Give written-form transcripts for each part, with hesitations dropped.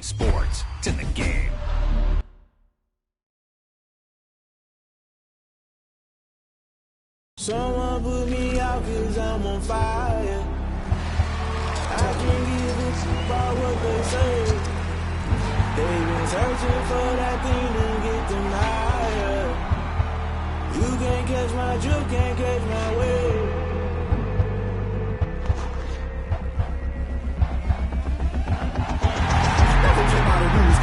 Sports, it's in the game. Someone put me out cause I'm on fire. I can't give a fuck about what they say. They've been searching for that thing to get them higher. You can't catch my drift, can't catch my wave.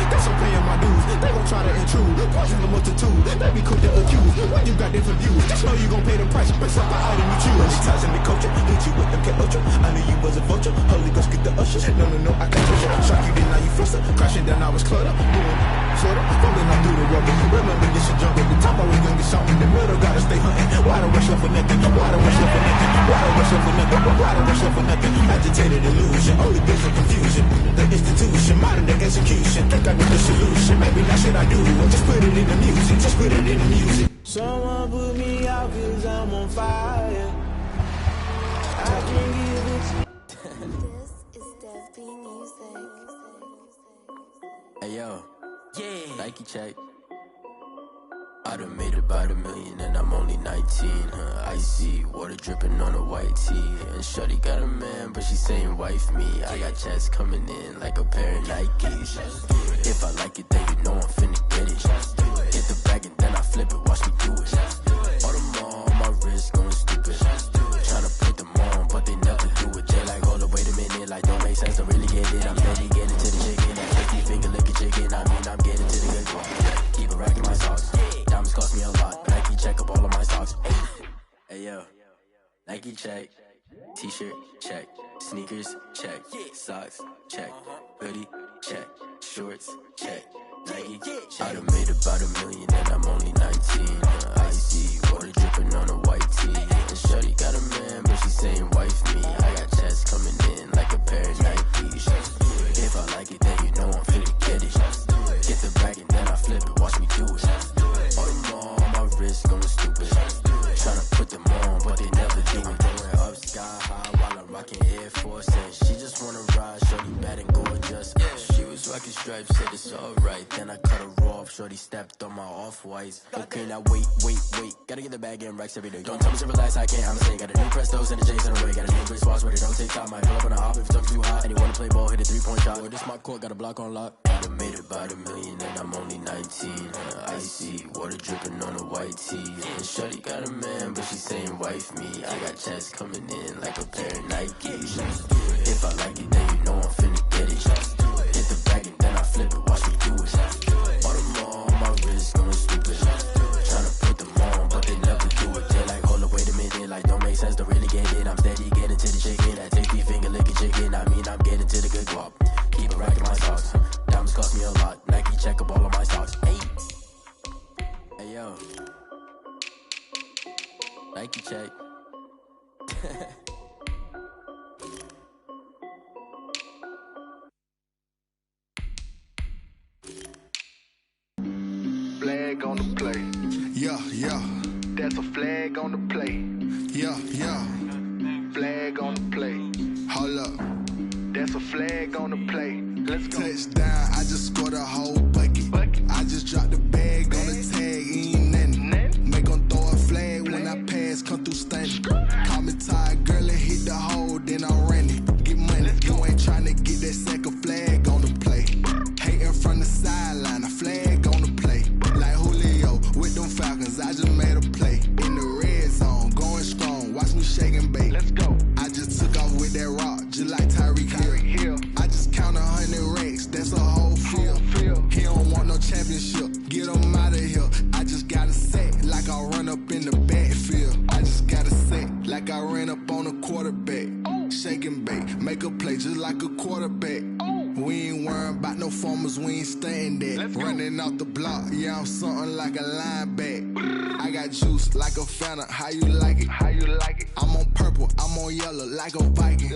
Guess I'm paying my dues. They gon' try to intrude, poison the multitude. They be quick to accuse when you got different views. Just know you gon' pay the price based off the item you choose. Many times in the culture, hit you with them cat ultra. I knew you was a vulture. Holy Ghost get the usher. No, I can't push it. Shock you, then now you fluster. Crashing down, I was cluttered. Doing Florida, falling all through the rubber. Remember this shit jump at the top. I was young and shot in the middle. Gotta stay hunting. Why the rush up for nothing? Why the rush up for nothing? Why the rush up for nothing? Why the rush up for nothing? Agitated illusion, only business confusion. The institution, modern day execution. Think I know the solution. Maybe that's what I do. Just put it in the music. Just put it in the music. Someone put me out cause I'm on fire. I can't give it to This is Dev B Music. Hey yo, yeah, Nike check. I done made about $1 million and I'm only 19. Icy water dripping on a white tee. And shorty got a man, but she saying wife me. I got checks coming in like a pair of Nikes. If I like it, then you know I'm finna get it. Hit the bag and then I flip it, watch me do it. All them on my wrist going stupid. Tryna put them on, but they never do it. They like, hold up, wait a minute, like don't make sense, don't really get it. I'm steady getting to the chicken. That 50 finger licking chicken. I mean, I'm getting to the good one. Keep it racking my socks. Diamonds cost me a lot. Nike check up all of my socks. Hey yo, Nike check. T-shirt check. Sneakers check. Socks check. Hoodie check. Shorts check. Nike I done made about $1 million and I'm only 19. Icy water dripping on a white tee. And shorty got a man, but she saying wife me. I got checks coming in like a pair of Nikes. If I like it, then you know I'm finna get it. Get the bag and then I flip it, watch me do it. All them on my wrist going stupid. Tryna put them on, but they never do it. Going up sky high while I'm rocking Air Force. And she just wanna ride, shorty bad and gorgeous. She was rocking stripes, said it's alright. Then I cut her off, shorty stepped on my off-whites. Okay, now wait. Gotta get the bag and racks every day. Don't tell me to relax, I can't, I'ma say. Got a new Prestos and a J's in a way. Got a new Chris Watch where they don't take time. Might pull up on a hop if it's too hot. And you wanna play ball, hit a 3-point shot. Well, this my court, got a block on lock. I done made about $1 million and I'm only 19. Icy water dripping on a white tee. And shorty got a man, but she saying wife me. I got checks coming in like a pair of Nikes. If I like it, then you know I'm finna get it. Hit the bag and then I flip it, watch me do it. All them on my wrist going stupid. Tryna put them on, but they never do it. They like, hold up, wait a minute, like don't make sense, don't really get it. I'm steady getting to the chicken. That take me finger licking chicken. I mean, I'm getting to the good guap. Keep it racking my socks. Diamonds cost me a lot. Nike check up all of my socks. Hey yo, Nike check. Flag on the play. Yeah. That's a flag on the play. Yeah. Flag on the play. Hold up. That's a flag on the play. Let's go. Touchdown, I just scored a whole bucket. I just dropped the bag on the tag, ain't nothing. Make 'em throw a flag when I pass, come through stunning. Call me tired, girl, and hit the hole, then I'm running. Get money, you ain't tryna get that second flag on the play. Hating from the sideline, a flag on the play. Like Julio with them Falcons, I just made a play. In the red zone, going strong, watch me shake and bake. Let's go. I just took off with that rock, just like Tyreek Hill. I just count 100 racks, that's a whole field. He don't want no championship, get him out of here. I just got a set, like I run up in the backfield. I just got a set, like I ran up on a quarterback. Shake and bake, make a play just like a quarterback. We ain't worrying about no formers, we ain't staying there. Running off the block, yeah, I'm something like a lineback. I got juice like a Fanta, how you like it? I'm on purple, I'm on yellow, like a Viking.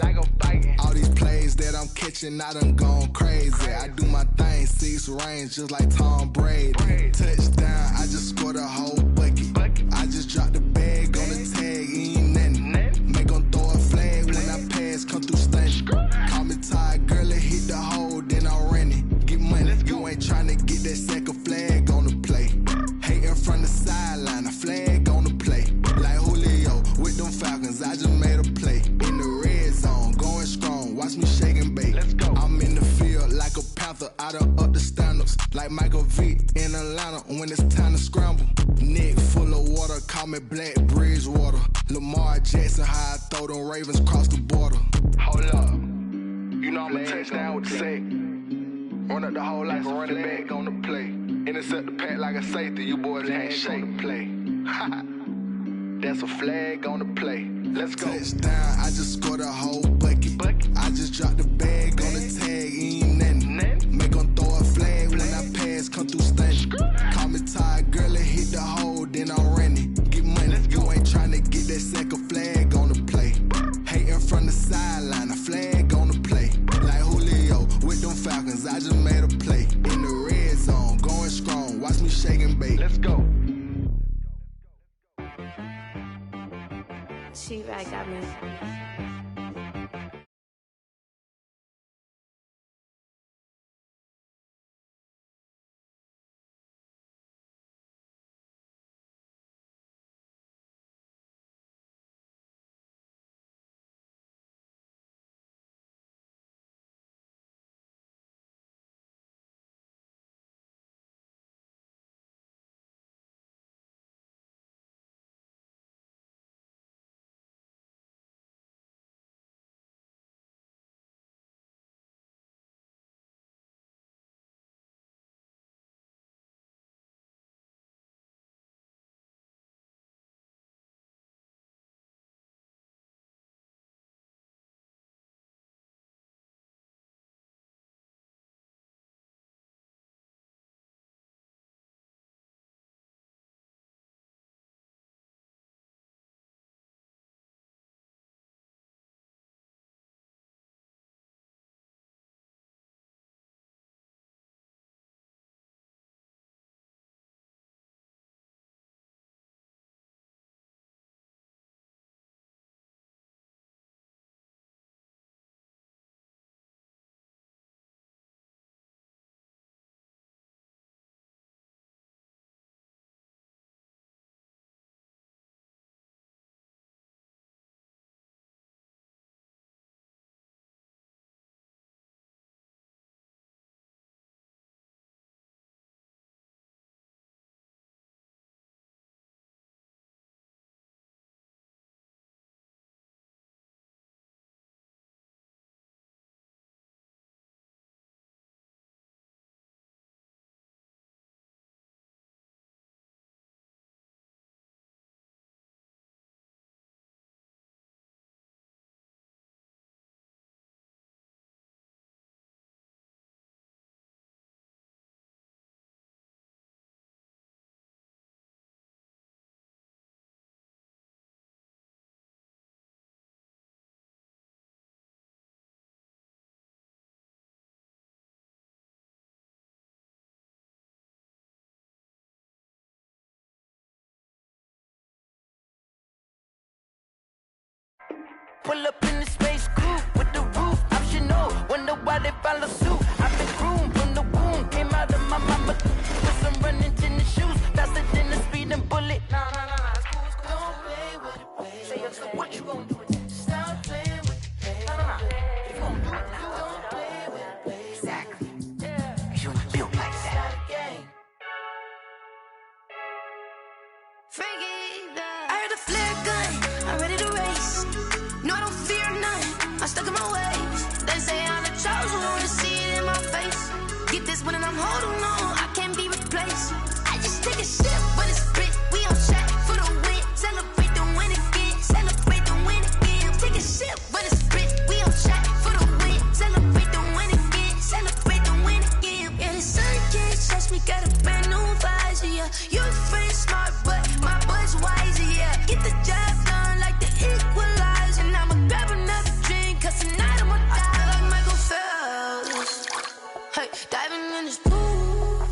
All these plays that I'm catching, I done gone crazy. I do my thing, 6 range, just like Tom Brady. Touchdown, I just scored a whole bucket. I just dropped the bag on the tag, ain't nothing. Make 'em throw a flag when I pass, come through stunning. Call me tired, girl, and hit the hole, then I'm running. Get Michael Vick in Atlanta when it's time to scramble. Neck full of water, call me Black Bridgewater. Lamar Jackson, how I throw them Ravens cross the border. Hold up, you know I'm a touchdown with the sack. Run up the hole like a running back on the play. Intercept the pack like a safety, you boys can't shake the play. That's a flag on the play. Let's go. Touchdown, I just scored a whole bucket. I just dropped the bag on the tag, ain't nothing. Make them throw a flag when I pass, come through stunning. Call me tired, girl, and hit the hole, then I'm running. Get money, you ain't tryna get that second flag on the play. Hating from the sideline, a flag on the play. Like Julio with them Falcons, I just made a play. In the red zone, going strong, watch me shake and bake. Let's go. She-Rag got me. Pull up in the space coupe with the roof optional. Wonder why they follow suit. I've been groomed from the womb. Came out of my mama with some running tennis shoes. Faster than the speeding bullet. No, it's cool, it's cool. Don't play with it, play. Say so what you gonna do with it? Stop playing with it, play. No. If you gonna do it, don't play with it, play. Exactly. Yeah. You built like that. Freaky, I heard a flare gun, I'm ready to race. No, I don't fear nothing, I'm stuck in my ways. They say I'm the chosen one, to see it in my face. Get this one and I'm holding on, I can't be replaced. I just take a sip, but it's spit. We on track for the win. Celebrate the win again, celebrate the win again. Take a sip, but it's spit. We on track for the win. Celebrate the win again, celebrate the win again. Yeah, the sun can't touch me, got a brand new visor, yeah. You're a friend smart, but my bud's wiser, yeah. Get the job done like the equalizer. And I'ma grab another drink, cause tonight I'ma die. I feel like Michael Phelps. Hey, diving in this pool.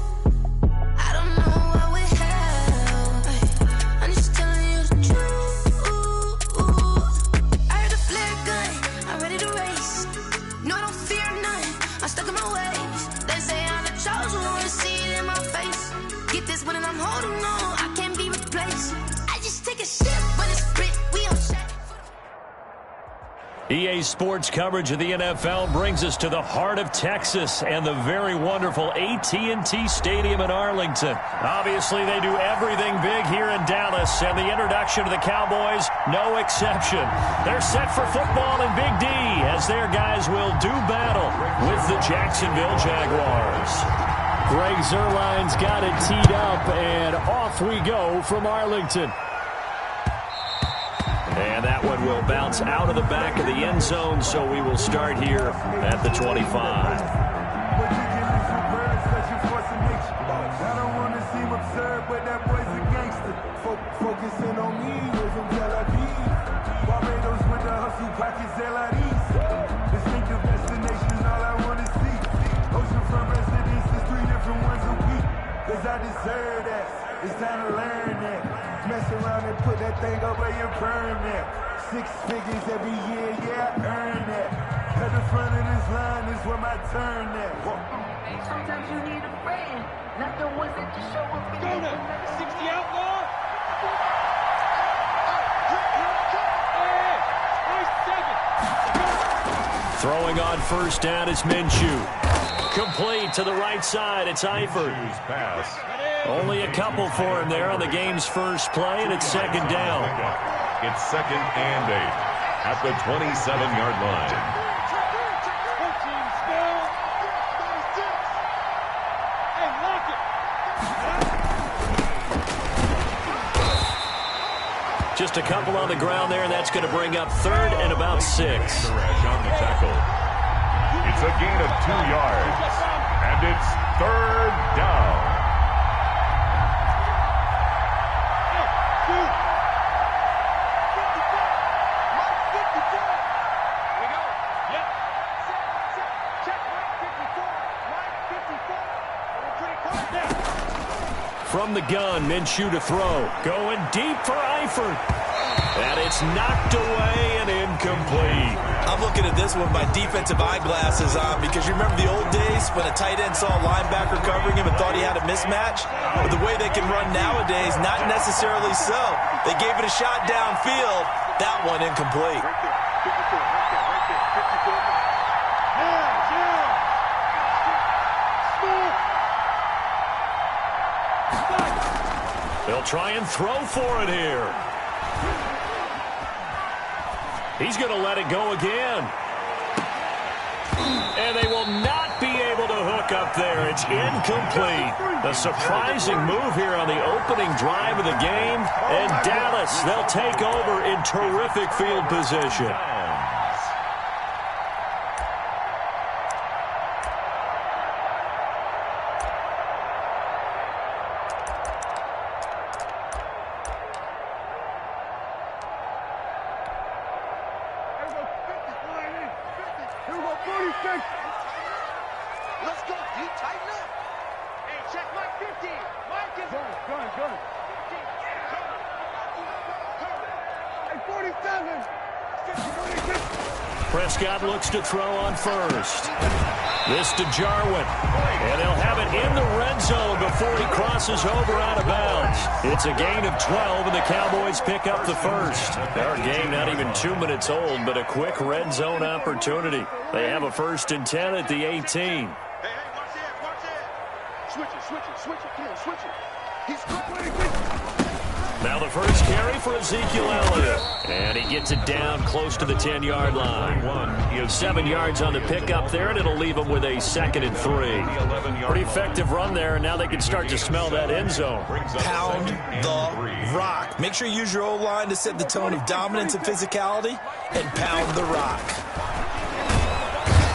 I don't know what we have. Hey, I'm just telling you the truth. I heard a flare gun, I'm ready to race. No, I don't fear nothing, I'm stuck in my ways. They say I'm the chosen one, to see it in my face. Get this one and I'm holding on, I can't be replaced. I just take a sip, but it's spit. We on track. EA Sports coverage of the NFL brings us to the heart of Texas and the very wonderful AT&T Stadium in Arlington. Obviously, they do everything big here in Dallas, and the introduction to the Cowboys, no exception. They're set for football in Big D as their guys will do battle with the Jacksonville Jaguars. Greg Zuerlein's got it teed up, and off we go from Arlington. And that one will bounce out of the back of the end zone, so we will start here at the 25. I don't want to seem absurd, but that boy's a gangster. Focusing on me, we're from Tel Aviv. Barbados with the hustle, pockets LIDs. Distinctive destinations, all I want to see. Oceanfront residences, 3 different ones a week. Cause I deserve that, it's time to learn that. Mess around and put that thing up where you burn that. 6 figures every year, yeah, I earn that. At the front of this line is where my turn at. Sometimes you need a friend, not the ones that just show up. Go to 60 outlaw. Throwing on first down is Minshew. Complete to the right side. It's Eifert. Pass. Only a couple for him there on the game's first play, and it's second down. It's 2nd and 8 at the 27-yard line. Just a couple on the ground there, and that's going to bring up 3rd and about 6. On the tackle. It's a gain of 2 yards, and it's 3rd down. From the gun, Minshew to throw. Going deep for Eifert. And it's knocked away and incomplete. I'm looking at this one with my defensive eyeglasses on because you remember the old days when a tight end saw a linebacker covering him and thought he had a mismatch? But the way they can run nowadays, not necessarily so. They gave it a shot downfield. That one incomplete. They'll try and throw for it here. He's going to let it go again. And they will not be able to hook up there. It's incomplete. A surprising move here on the opening drive of the game. And Dallas, they'll take over in terrific field position. Let's go, D. Tighten up. Hey, check Mike 50. Mike is go. Hey, 47. Prescott looks to throw on first. This to Jarwin. And he'll have it in the red zone before he crosses over out of bounds. It's a gain of 12, and the Cowboys pick up the first. Our game not even 2 minutes old, but a quick red zone opportunity. They have a 1st and 10 at the 18. Hey, watch it. Switch it. Come on, switch it. He's Now the first carry for Ezekiel Elliott. And he gets it down close to the 10-yard line. 7 yards on the pickup there, and it'll leave him with a 2nd and 3. Pretty effective run there, and now they can start to smell that end zone. Pound the rock. Make sure you use your O-line to set the tone of dominance and physicality, and pound the rock.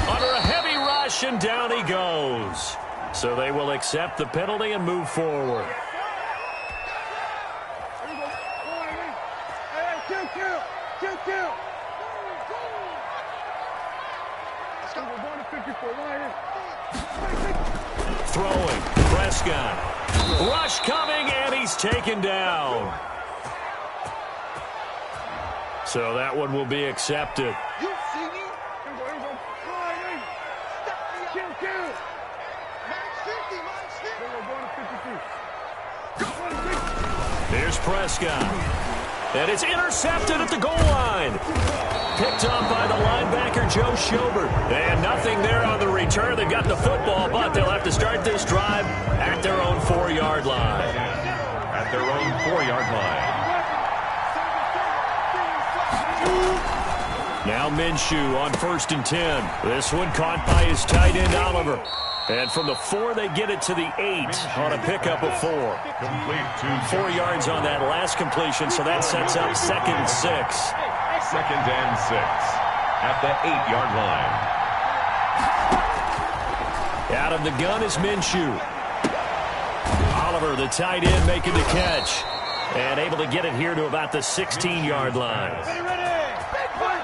Under a heavy rush, and down he goes. So they will accept the penalty and move forward. Kill. Throwing, Prescott. Rush coming, and he's taken down. So that one will be accepted. You see me? Kill. Minus 50. Here's Prescott. And it's intercepted at the goal line. Picked up by the linebacker, Joe Schobert. And nothing there on the return. They've got the football, but they'll have to start this drive at their own 4-yard line. At their own 4-yard line. Now Minshew on 1st and 10. This one caught by his tight end, Oliver. And from the 4, they get it to the 8 on a pickup of 4. Complete to 4 yards on that last completion, so that sets up 2nd and 6. 2nd and 6 at the 8-yard line. Out of the gun is Minshew. Oliver, the tight end, making the catch. And able to get it here to about the 16-yard line.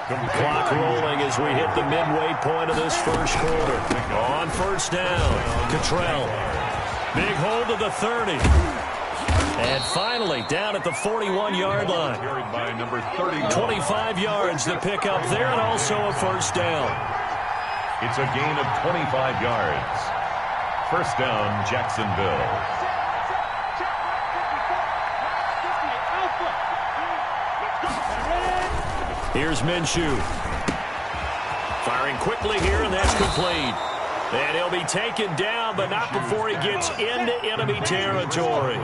Clock rolling as we hit the midway point of this first quarter. On 1st down, Cottrell. Big hold of the 30. And finally, down at the 41-yard line. Carried by number 31. 25 yards to pick up there, and also a 1st down. It's a gain of 25 yards. 1st down, Jacksonville. Here's Minshew. Firing quickly here, and that's complete. And he'll be taken down, but not before he gets into enemy territory.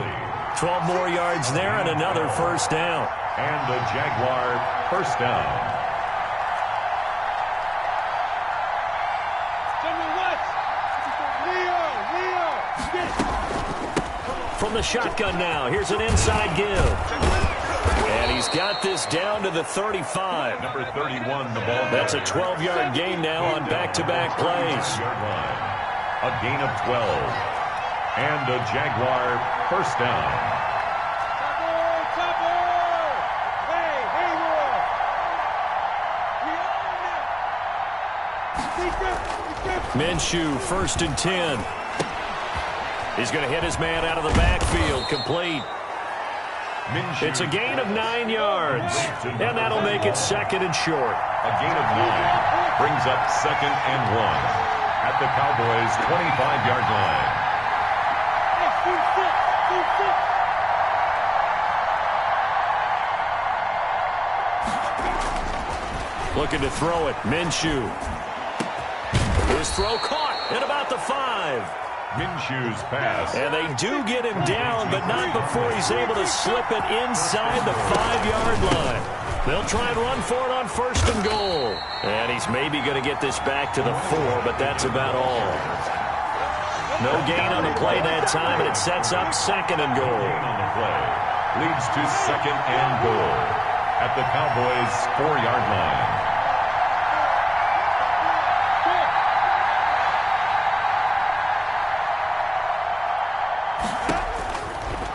12 more yards there and another 1st down. And the Jaguar 1st down. From the shotgun now, here's an inside give. And he's got this down to the 35. Number 31, the ball. That's a 12-yard gain now on back-to-back plays. A gain of 12. And the Jaguar 1st down. Minshew, 1st and 10. He's going to hit his man out of the backfield. Complete. It's a gain of 9 yards. And that'll make it 2nd and short. A gain of 9 brings up 2nd and 1 at the Cowboys' 25-yard line. Looking to throw it. Minshew. His throw caught at about the 5. Minshew's pass. And they do get him down, but not before he's able to slip it inside the 5-yard line. They'll try and run for it on 1st and goal. And he's maybe going to get this back to the 4, but that's about all. No gain on the play that time, and it sets up 2nd and goal. On the play leads to 2nd and goal at the Cowboys' 4-yard line.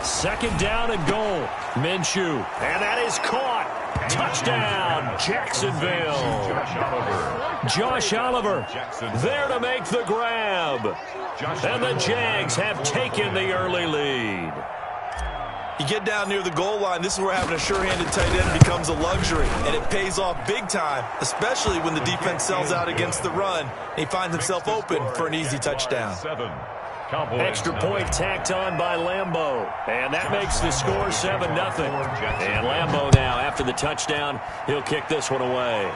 Second down and goal. Minshew. And that is caught. Touchdown, Jacksonville. Josh Oliver there to make the grab. And the Jags have taken the early lead. You get down near the goal line, this is where having a sure-handed tight end becomes a luxury, and it pays off big time, especially when the defense sells out against the run, and he finds himself open for an easy touchdown. Extra point tacked on by Lambeau. And that makes the score 7-0. And Lambeau now, after the touchdown, he'll kick this one away.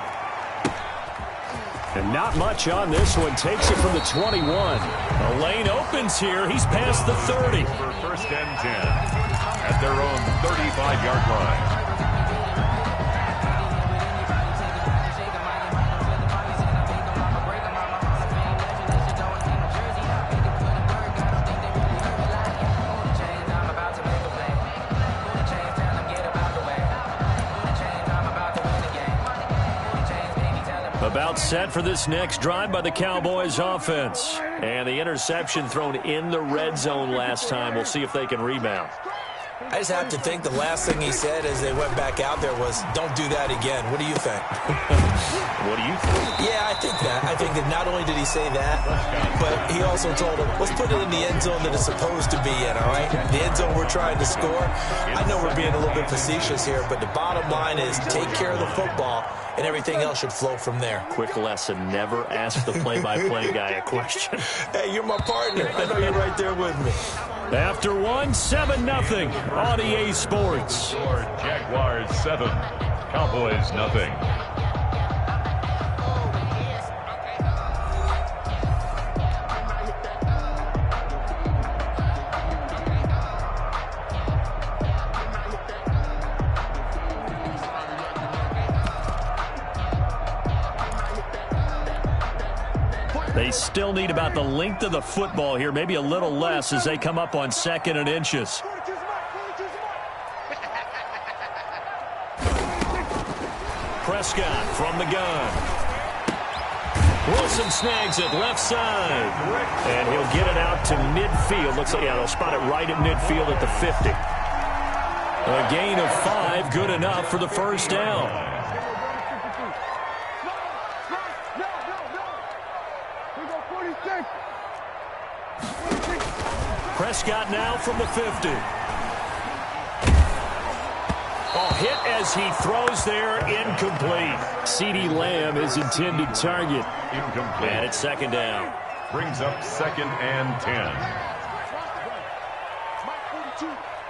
And not much on this one. Takes it from the 21. The lane opens here. He's past the 30. For 1st and 10 at their own 35-yard line. About set for this next drive by the Cowboys offense. And the interception thrown in the red zone last time. We'll see if they can rebound. I just have to think the last thing he said as they went back out there was, don't do that again. What do you think? What do you think? Yeah, I think that. I think that not only did he say that, but he also told him, let's put it in the end zone that it's supposed to be in, all right? The end zone we're trying to score. I know we're being a little bit facetious here, but the bottom line is take care of the football, and everything else should flow from there. Quick lesson, never ask the play-by-play guy a question. Hey, you're my partner. I know you're right there with me. After 7-0 on EA Sports. Jaguars 7, Cowboys 0. They still need about the length of the football here, maybe a little less as they come up on 2nd and inches. Prescott from the gun. Wilson snags it left side. And he'll get it out to midfield. Looks like, yeah, they'll spot it right at midfield at the 50. A gain of 5, good enough for the first down. Prescott now from the 50. Hit as he throws there, incomplete. CeeDee Lamb, his intended target. Incomplete. And it's 2nd down. Brings up 2nd and 10.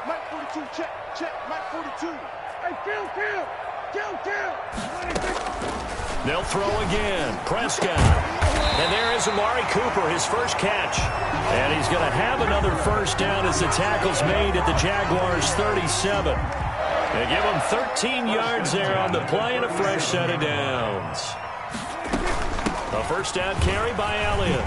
Mike 42, check, Mike 42. Hey, kill. They'll throw again. Prescott. And there is Amari Cooper, his first catch. And he's going to have another first down as the tackle's made at the Jaguars' 37. They give him 13 yards there on the play and a fresh set of downs. A first down carry by Elliott.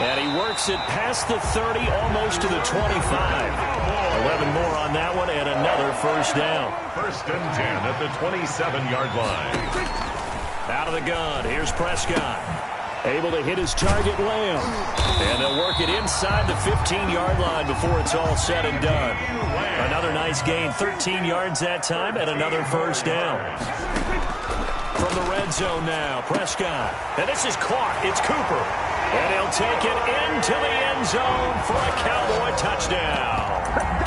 And he works it past the 30, almost to the 25. 11 more on that one and another first down. 1st and 10 at the 27-yard line. Out of the gun, here's Prescott. Able to hit his target, Lamb. And they'll work it inside the 15-yard line before it's all said and done. Another nice gain, 13 yards that time, and another first down. From the red zone now, Prescott. And this is caught. It's Cooper. And he'll take it into the end zone for a Cowboy touchdown.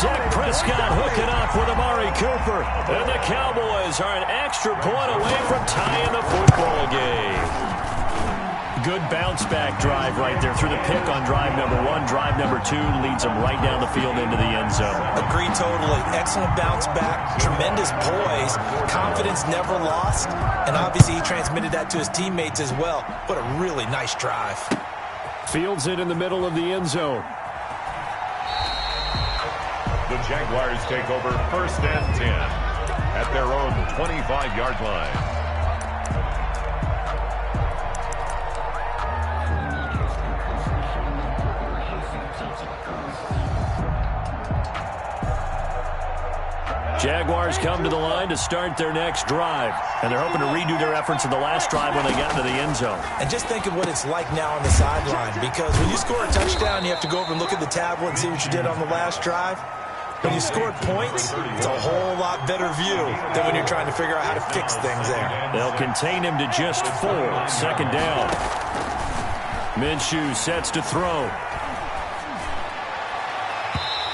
Dak Prescott hooking up with Amari Cooper. And the Cowboys are an extra point away from tying the football game. Good bounce-back drive right there through the pick on drive number 1. Drive number 2 leads them right down the field into the end zone. Agree totally. Excellent bounce back. Tremendous poise. Confidence never lost. And obviously he transmitted that to his teammates as well. What a really nice drive. Fields it in the middle of the end zone. The Jaguars take over 1st and 10 at their own 25-yard line. Jaguars come to the line to start their next drive. And they're hoping to redo their efforts in the last drive when they got into the end zone. And just think of what it's like now on the sideline. Because when you score a touchdown, you have to go over and look at the tablet and see what you did on the last drive. When you scored points, it's a whole lot better view than when you're trying to figure out how to fix things there. They'll contain him to just 4. 2nd down. Minshew sets to throw.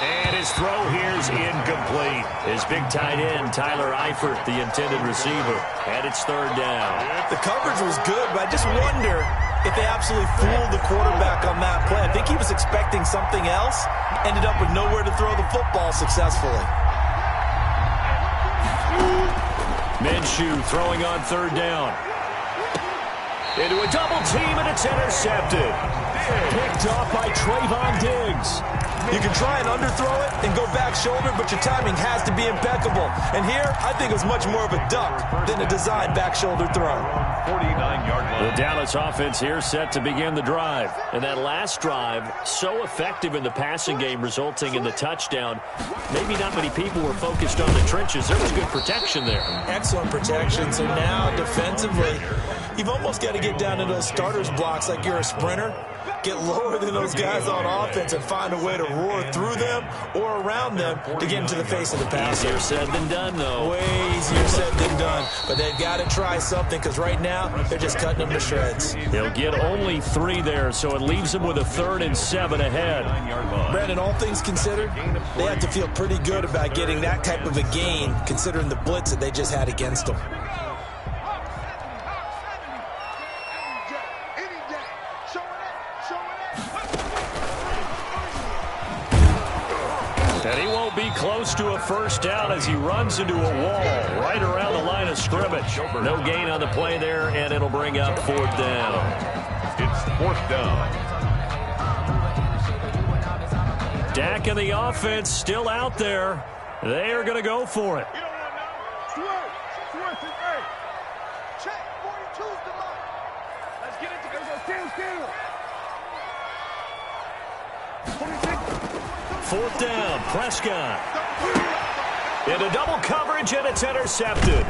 And his throw here's incomplete. His big tight end, Tyler Eifert, the intended receiver. And it's 3rd down. The coverage was good, but I just wonder if they absolutely fooled the quarterback on that play. I think he was expecting something else. Ended up with nowhere to throw the football successfully. Minshew throwing on 3rd down. Into a double team, and it's intercepted. Picked off by Trayvon Diggs. You can try and underthrow it and go back shoulder, but your timing has to be impeccable. And here, I think it was much more of a duck than a designed back shoulder throw. 49-yard line. The Dallas offense here set to begin the drive. And that last drive, so effective in the passing game, resulting in the touchdown. Maybe not many people were focused on the trenches. There was good protection there. Excellent protection. So now, defensively, you've almost got to get down to those starters blocks like you're a sprinter get lower than those guys on offense and find a way to roar through them or around them to get into the face of the passer. Easier said than done, though. Way easier said than done. But they've got to try something because right now they're just cutting them to shreds. They'll get only 3 there, so it leaves them with a 3rd and 7 ahead. Brandon, all things considered, they have to feel pretty good about getting that type of a gain considering the blitz that they just had against them. And he won't be close to a first down as he runs into a wall right around the line of scrimmage. No gain on the play there, and it'll bring up 4th down. It's 4th down. Dak and the offense still out there. They are going to go for it. Check, 42's the mark. Let's get it together. Stand. 4th down, Prescott. Into double coverage, and it's intercepted.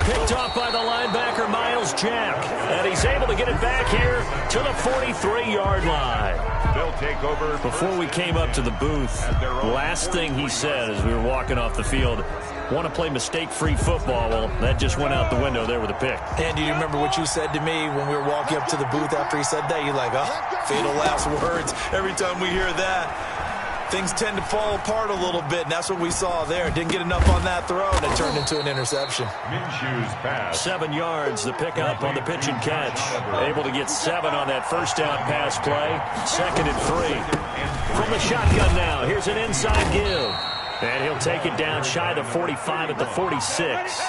Picked off by the linebacker, Miles Jack. And he's able to get it back here to the 43-yard line. They'll take over. Before we came up to the booth, last thing he said as we were walking off the field, want to play mistake-free football. Well, that just went out the window there with a pick. And do you remember what you said to me when we were walking up to the booth after he said that? You're like, oh, fatal last words. Every time we hear that, things tend to fall apart a little bit, and that's what we saw there. Didn't get enough on that throw, and it turned into an interception. Minshew's pass. 7 yards, the pickup on the pitch and catch. Able to get 7 on that first down pass play. 2nd and 3. From the shotgun now, here's an inside give. And he'll take it down shy of the 45 at the 46.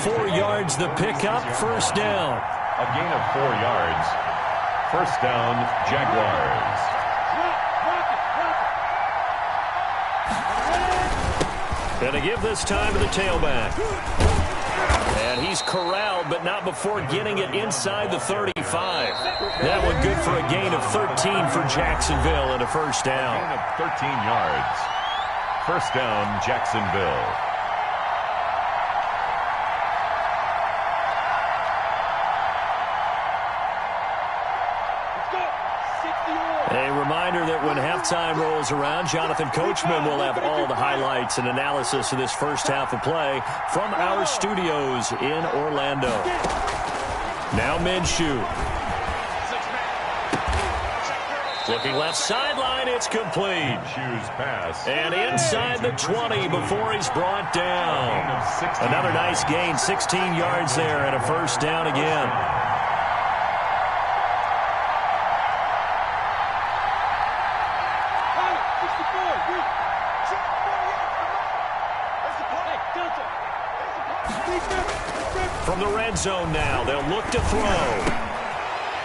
4 yards, the pickup, first down. A gain of 4 yards. First down, Jaguars. And to give this time to the tailback. And he's corralled, but not before getting it inside the 35. That one good for a gain of 13 for Jacksonville and a first down. Gain of 13 yards. First down, Jacksonville. A reminder that when halftime rolls around, Jonathan Coachman will have all the highlights and analysis of this first half of play from our studios in Orlando. Now Minshew. Looking left sideline, it's complete. Minshew's pass. And inside the 20 before he's brought down. Another nice gain, 16 yards there and a first down again. From the red zone now, they'll look to throw.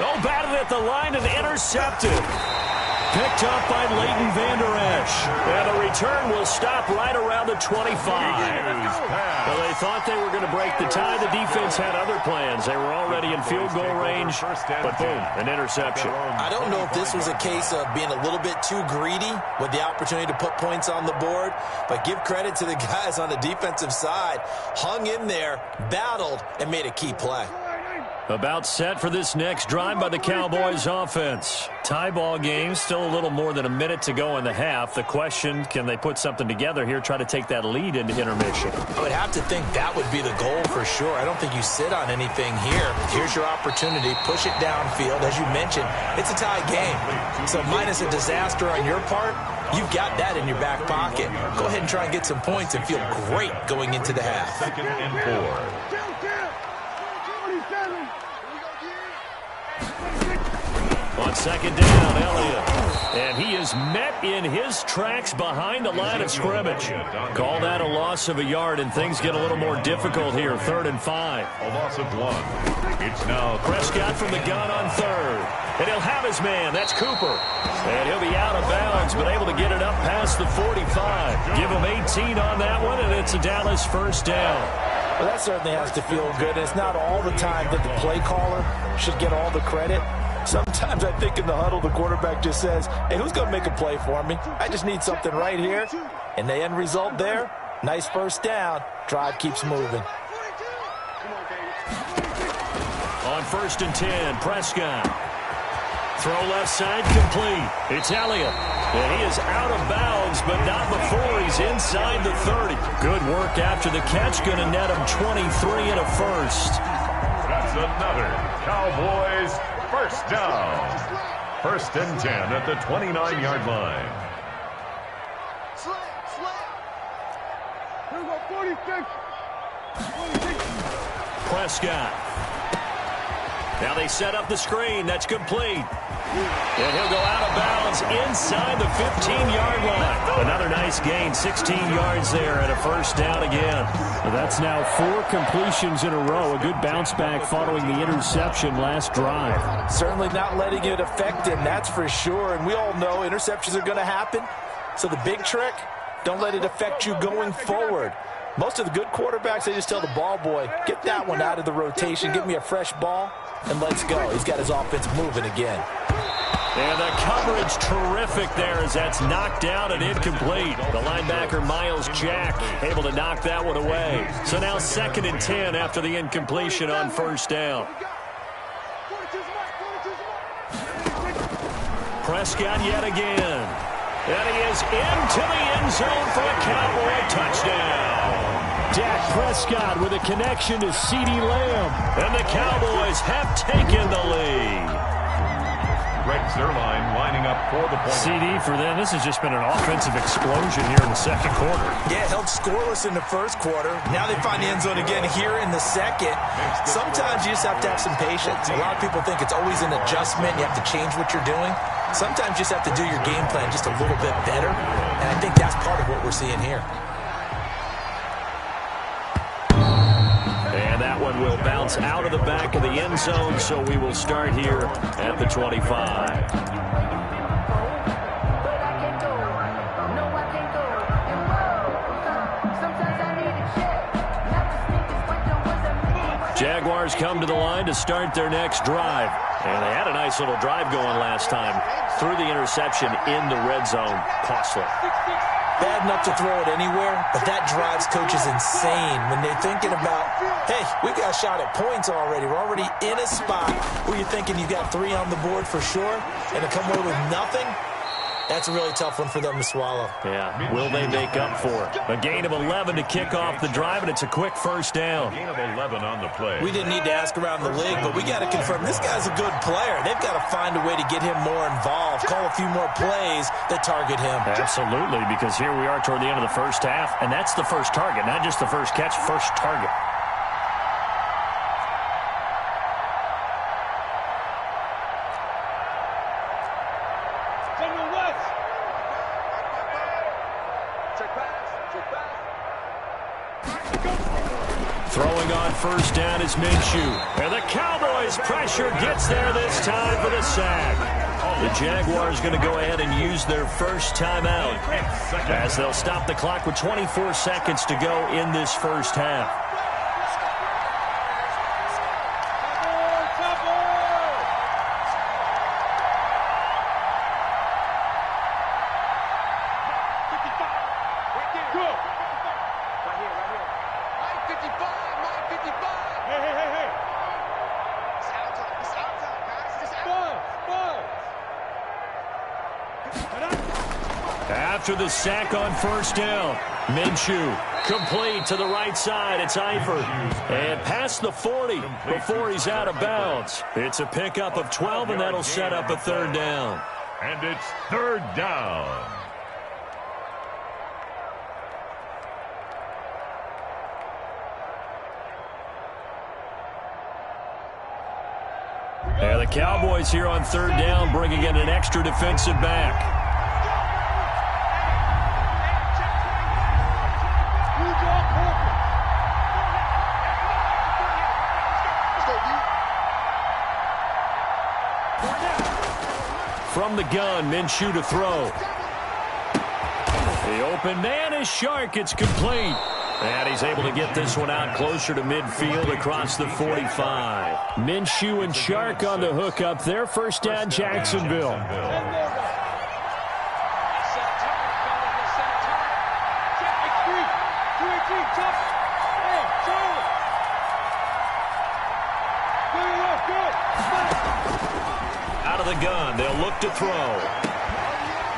Oh, batted at the line and intercepted. Picked up by Leighton Vander Esch. And the return will stop right around the 25. Well, they thought they were going to break the tie. The defense had other plans. They were already in field goal range, but boom, an interception. I don't know if this was a case of being a little bit too greedy with the opportunity to put points on the board, but give credit to the guys on the defensive side. Hung in there, battled, and made a key play. About set for this next drive by the Cowboys offense. Tie ball game, still a little more than a minute to go in the half. The question, can they put something together here, try to take that lead into intermission? I would have to think that would be the goal for sure. I don't think you sit on anything here. Here's your opportunity. Push it downfield. As you mentioned, it's a tie game. So minus a disaster on your part, you've got that in your back pocket. Go ahead and try and get some points and feel great going into the half. 2nd and 4. On 2nd down, Elliott. And he is met in his tracks behind the line of scrimmage. Call that a loss of a yard, and things get a little more difficult here. 3rd and 5. A loss of 1. It's now Prescott from the gun on 3rd. And he'll have his man. That's Cooper. And he'll be out of bounds, but able to get it up past the 45. Give him 18 on that one, and it's a Dallas first down. Well, that certainly has to feel good. It's not all the time that the play caller should get all the credit. Sometimes I think in the huddle, the quarterback just says, hey, who's going to make a play for me? I just need something right here. And the end result there, nice first down. Drive keeps moving. On 1st and 10, Prescott. Throw left side complete. It's Elliott. And he is out of bounds, but not before he's inside the 30. Good work after the catch. Going to net him 23 and a first. That's another Cowboys first down. 1st and 10 at the 29-yard line. Here we go, 46. Prescott. Now they set up the screen. That's complete. And he'll go out of bounds inside the 15-yard line. Another nice gain, 16 yards there and a first down again. Well, that's now 4 completions in a row. A good bounce back following the interception last drive. Certainly not letting it affect him, that's for sure. And we all know interceptions are going to happen. So the big trick, don't let it affect you going forward. Most of the good quarterbacks, they just tell the ball boy, get that one out of the rotation, give me a fresh ball, and let's go. He's got his offense moving again. And the coverage terrific there as that's knocked down and incomplete. The linebacker, Miles Jack, able to knock that one away. So now 2nd and 10 after the incompletion on first down. Prescott yet again. And he is into the end zone for a Cowboy touchdown. Dak Prescott with a connection to CeeDee Lamb. And the Cowboys have taken the lead. Greg Zuerlein lining up for the point. CD for them. This has just been an offensive explosion here in the second quarter. Yeah, held scoreless in the first quarter. Now they find the end zone again here in the second. Sometimes you just have to have some patience. A lot of people think it's always an adjustment. You have to change what you're doing. Sometimes you just have to do your game plan just a little bit better. And I think that's part of what we're seeing here. And that one will bounce out of the back of the end zone, so we will start here at the 25. Jaguars come to the line to start their next drive. And they had a nice little drive going last time. Threw the interception in the red zone. Costly. Bad enough to throw it anywhere, but that drives coaches insane when they're thinking about, hey, we got a shot at points already. We're already in a spot where you're thinking you got 3 on the board for sure, and to come away with nothing, that's a really tough one for them to swallow. Yeah, will they make up for it? A gain of 11 to kick off the drive, and it's a quick first down. Gain of 11 on the play. We didn't need to ask around the league, but we got to confirm this guy's a good player. They've got to find a way to get him more involved, call a few more plays that target him. Absolutely, because here we are toward the end of the first half, and that's the first target, not just the first catch, first target. Throwing on first down is Minshew. And the Cowboys pressure gets there this time for the sack. The Jaguars going to go ahead and use their first timeout as they'll stop the clock with 24 seconds to go in this first half. After the sack on first down, Minshew complete to the right side. It's Eifert. And past the 40 before he's out of bounds. It's a pickup of 12, and that'll set up a third down. And it's third down. And the Cowboys here on third down bringing in an extra defensive back. From the gun, Minshew to throw. The open man is Shark. It's complete. And he's able to get this one out closer to midfield across the 45. Minshew and Shark on the hook up there. First down, Jacksonville. Out out of the gun. They'll look to throw.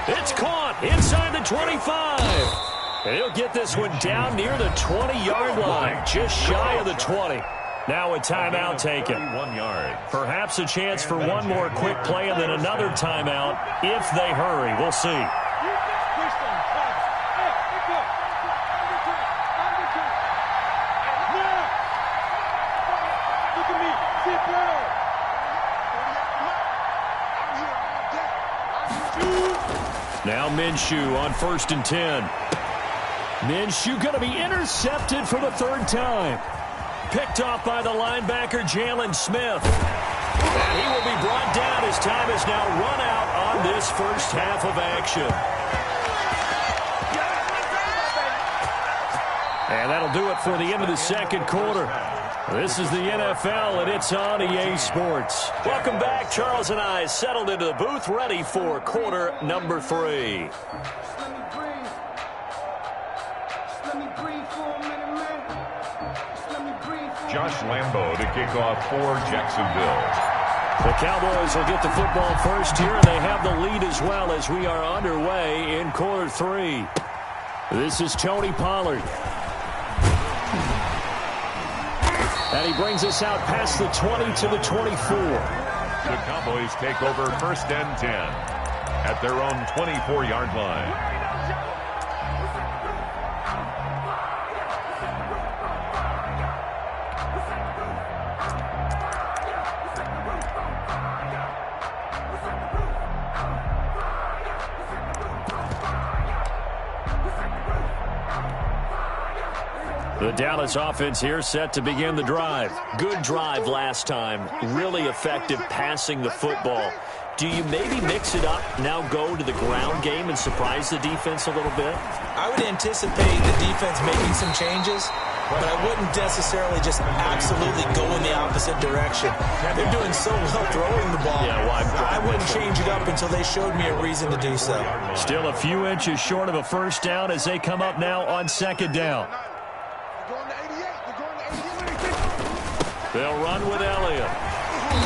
It's caught inside the 25. And he'll get this one down near the 20-yard line, just shy of the 20. Now a timeout taken. 1 yard. Perhaps a chance for one more quick play and then another timeout if they hurry. We'll see. Now Minshew on 1st and 10. Minshew going to be intercepted for the third time. Picked off by the linebacker, Jalen Smith. And he will be brought down as time is now run out on this first half of action. And that'll do it for the end of the second quarter. This is the NFL, and it's on EA Sports. Welcome back. Charles and I settled into the booth, ready for quarter number 3. Josh Lambo to kick off for Jacksonville. The Cowboys will get the football first here, and they have the lead as well as we are underway in quarter 3. This is Tony Pollard. And he brings us out past the 20 to the 24. The Cowboys take over 1st and 10 at their own 24-yard line. The Dallas offense here set to begin the drive. Good drive last time. Really effective passing the football. Do you maybe mix it up, now go to the ground game and surprise the defense a little bit? I would anticipate the defense making some changes, but I wouldn't necessarily just absolutely go in the opposite direction. They're doing so well throwing the ball. Yeah, well, I wouldn't change it up until they showed me a reason to do so. Still a few inches short of a first down as they come up now on 2nd down. They'll run with Elliott.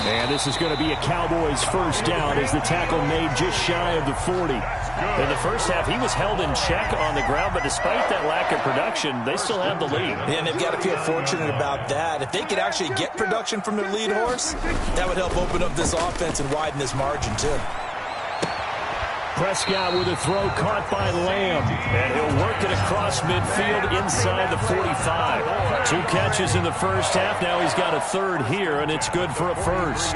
And this is going to be a Cowboys first down as the tackle made just shy of the 40. In the first half, he was held in check on the ground, but despite that lack of production, they still have the lead. And they've got to feel fortunate about that. If they could actually get production from their lead horse, that would help open up this offense and widen this margin, too. Prescott with a throw caught by Lamb. And he'll work it across midfield inside the 45. 2 catches in the first half. Now he's got a third here, and it's good for a first.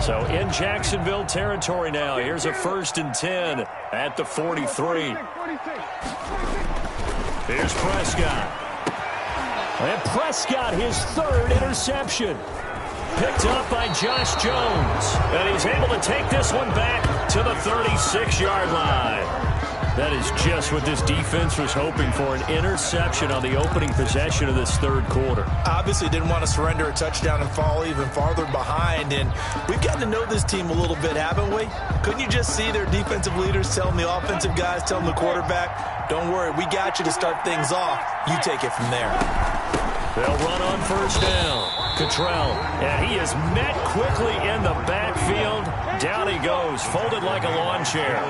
So in Jacksonville territory now. Here's a 1st and 10 at the 43. Here's Prescott. And Prescott, his 3rd interception. Picked up by Josh Jones. And he's able to take this one back to the 36-yard line. That is just what this defense was hoping for, an interception on the opening possession of this 3rd quarter. Obviously didn't want to surrender a touchdown and fall even farther behind. And we've gotten to know this team a little bit, haven't we? Couldn't you just see their defensive leaders telling the offensive guys, telling the quarterback, don't worry, we got you to start things off. You take it from there. They'll run on first down. Cottrell, and he is met quickly in the backfield. Down he goes, folded like a lawn chair.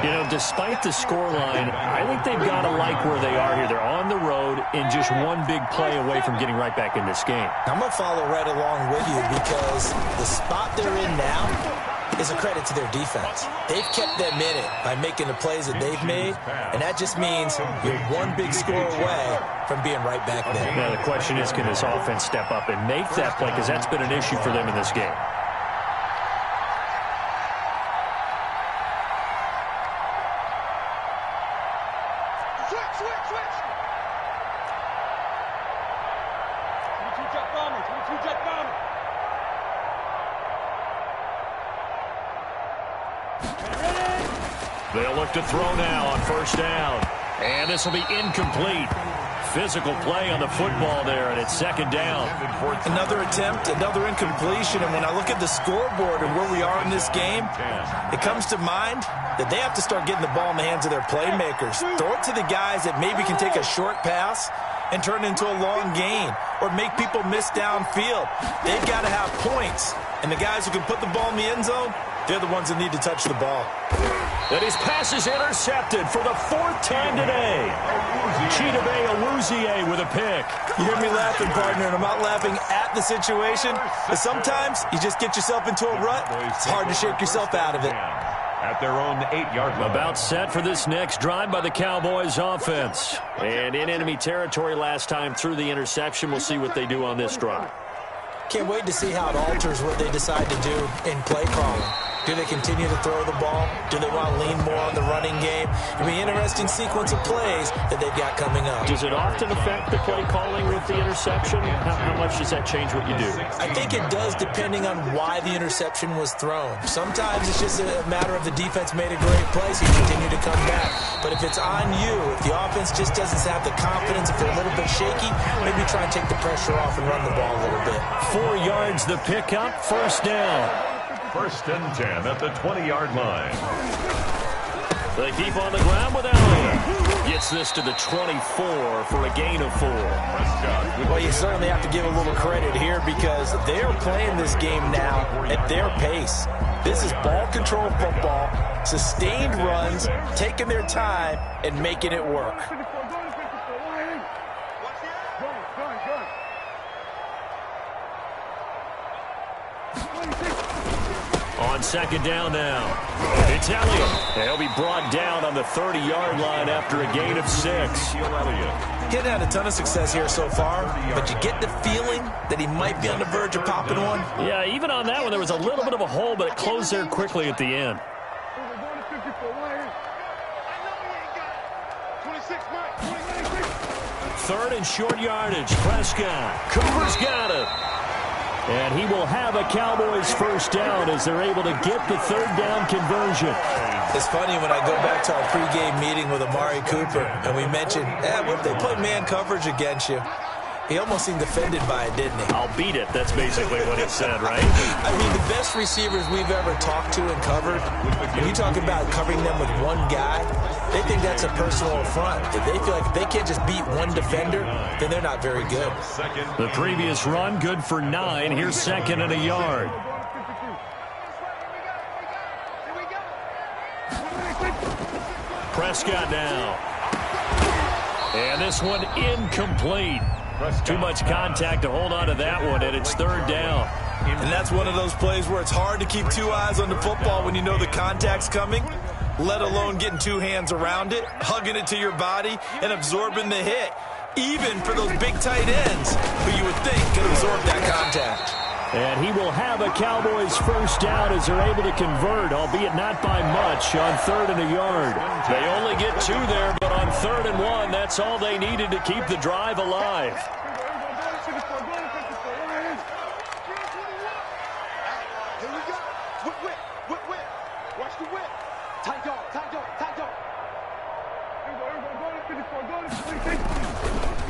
You know, despite the scoreline, I think they've got to like where they are here. They're on the road and just one big play away from getting right back in this game. I'm going to follow right along with you because the spot they're in now is a credit to their defense. They've kept them in it by making the plays that they've made, and that just means you're one big score away from being right back there. Now the question is, can this offense step up and make that play, because that's been an issue for them in this game. They'll look to throw now on first down. And this will be incomplete. Physical play on the football there, and it's 2nd down. Another attempt, another incompletion. And when I look at the scoreboard and where we are in this game, it comes to mind that they have to start getting the ball in the hands of their playmakers. Throw it to the guys that maybe can take a short pass and turn it into a long gain or make people miss downfield. They've got to have points. And the guys who can put the ball in the end zone, they're the ones that need to touch the ball. And his pass is intercepted for the 4th time today. Chidobe Awuzie with a pick. You hear me laughing, partner, and I'm not laughing at the situation. But sometimes you just get yourself into a rut. It's hard to shake yourself out of it. At their own 8-yard line. About set for this next drive by the Cowboys offense. And in enemy territory last time through the interception. We'll see what they do on this drive. Can't wait to see how it alters what they decide to do in play calling. Do they continue to throw the ball? Do they want to lean more on the running game? It'll be an interesting sequence of plays that they've got coming up. Does it often affect the play calling with the interception? How much does that change what you do? I think it does depending on why the interception was thrown. Sometimes it's just a matter of the defense made a great play, so you continue to come back. But if it's on you, if the offense just doesn't have the confidence, if they're a little bit shaky, maybe try and take the pressure off and run the ball a little bit. 4 yards the pickup, 1st down. 1st and 10 at the 20-yard line. They keep on the ground with Elliott. Gets this to the 24 for a gain of 4. Well, you certainly have to give a little credit here because they are playing this game now at their pace. This is ball control football, sustained runs, taking their time, and making it work. On 2nd down now. It's Elliott. He'll be brought down on the 30-yard line after a gain of 6. He hadn't had a ton of success here so far, but you get the feeling that he might be on the verge of popping one. Yeah, even on that one, there was a little bit of a hole, but it closed there quickly at the end. 3rd and short yardage. Prescott. Cooper's got it. And he will have a Cowboys 1st down as they're able to get the 3rd down conversion. It's funny when I go back to our pregame meeting with Amari Cooper, and we mentioned, what if they play man coverage against you? He almost seemed offended by it, didn't he? I'll beat it. That's basically what he said, right? I mean, the best receivers we've ever talked to and covered, when you talk about covering them with one guy, they think that's a personal affront. If they feel like if they can't just beat one defender, then they're not very good. The previous run, good for 9. Here's 2nd and a yard. Prescott now. And this one incomplete. Too much contact to hold on to that one, and it's 3rd down. And that's one of those plays where it's hard to keep 2 eyes on the football when you know the contact's coming, let alone getting 2 hands around it, hugging it to your body, and absorbing the hit, even for those big tight ends who you would think could absorb that contact. And he will have a Cowboys 1st down as they're able to convert, albeit not by much, on 3rd and a yard. They only get 2 there, but on 3rd and 1, that's all they needed to keep the drive alive. Here we go. Whip. Watch the whip. Tight dog.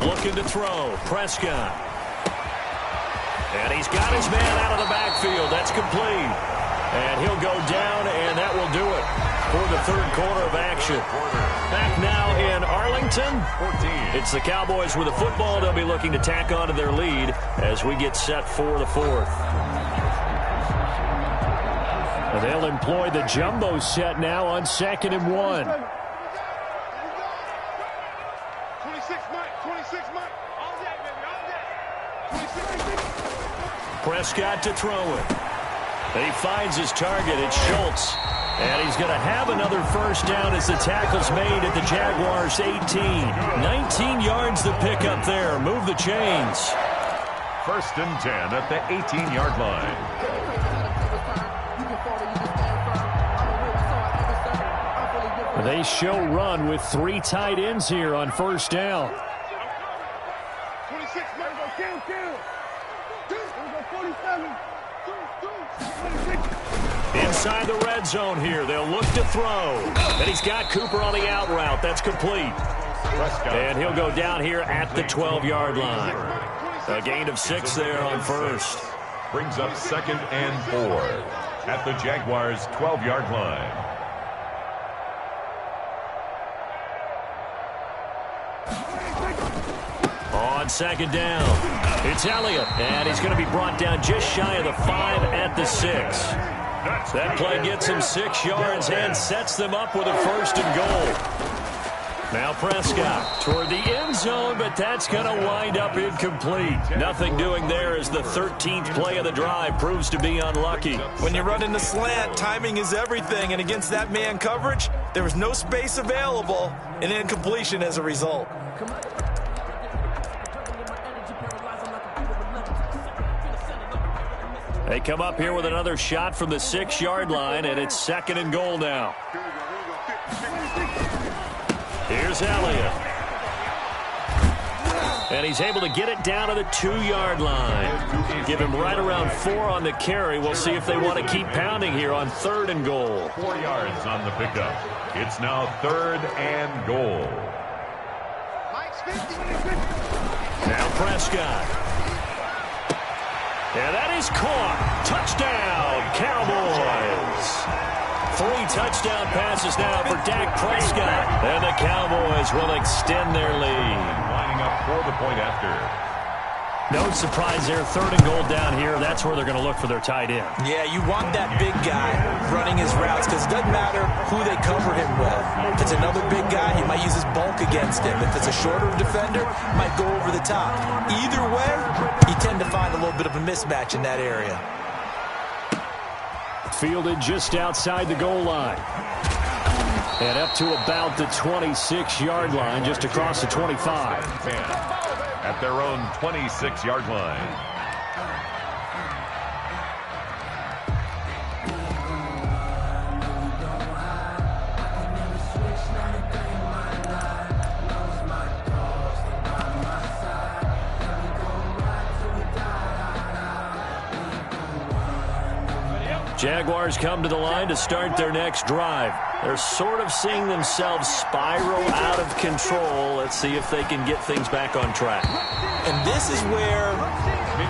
Looking to throw. Prescott. And he's got his man out of the backfield. That's complete. And he'll go down, and that will do it for the 3rd quarter of action. Back now in Arlington. It's the Cowboys with the football. They'll be looking to tack on to their lead as we get set for the 4th. And they'll employ the jumbo set now on 2nd and 1. 26 Mike. All day, baby, all day. 26. Prescott to throw it. And he finds his target. It's Schultz. And he's going to have another 1st down as the tackle's made at the Jaguars' 18. 19 yards the pickup there. Move the chains. 1st and 10 at the 18-yard line. They show run with 3 tight ends here on 1st down. 26, kill. Inside the red zone here. They'll look to throw. And he's got Cooper on the out route. That's complete. And he'll go down here at the 12-yard line. A gain of 6 there on 1st. Brings up 2nd and 4 at the Jaguars' 12-yard line. on second down. It's Elliott, and he's going to be brought down just shy of the 5 at the 6. That play gets him 6 yards and sets them up with a 1st and goal. Now Prescott toward the end zone, but that's going to wind up incomplete. Nothing doing there as the 13th play of the drive proves to be unlucky. When you run in the slant, timing is everything, and against that man coverage, there was no space available, and incompletion as a result. They come up here with another shot from the 6-yard line, and it's 2nd and goal now. Here's Elliott. And he's able to get it down to the 2-yard line. Give him right around 4 on the carry. We'll see if they want to keep pounding here on 3rd and goal. 4 yards on the pickup. It's now 3rd and goal. Now Prescott. And that is caught. Touchdown, Cowboys. 3 touchdown passes now for Dak Prescott. And the Cowboys will extend their lead. Lining up for the point after. No surprise there. 3rd and goal down here. That's where they're going to look for their tight end. Yeah, you want that big guy running his routes because it doesn't matter who they cover him with. If it's another big guy, he might use his bulk against him. If it's a shorter defender, he might go over the top. Either way, you tend to find a little bit of a mismatch in that area. Fielded just outside the goal line. And up to about the 26-yard line, just across the 25. At their own 26-yard line. Jaguars come to the line to start their next drive. They're sort of seeing themselves spiral out of control. Let's see if they can get things back on track. And this is where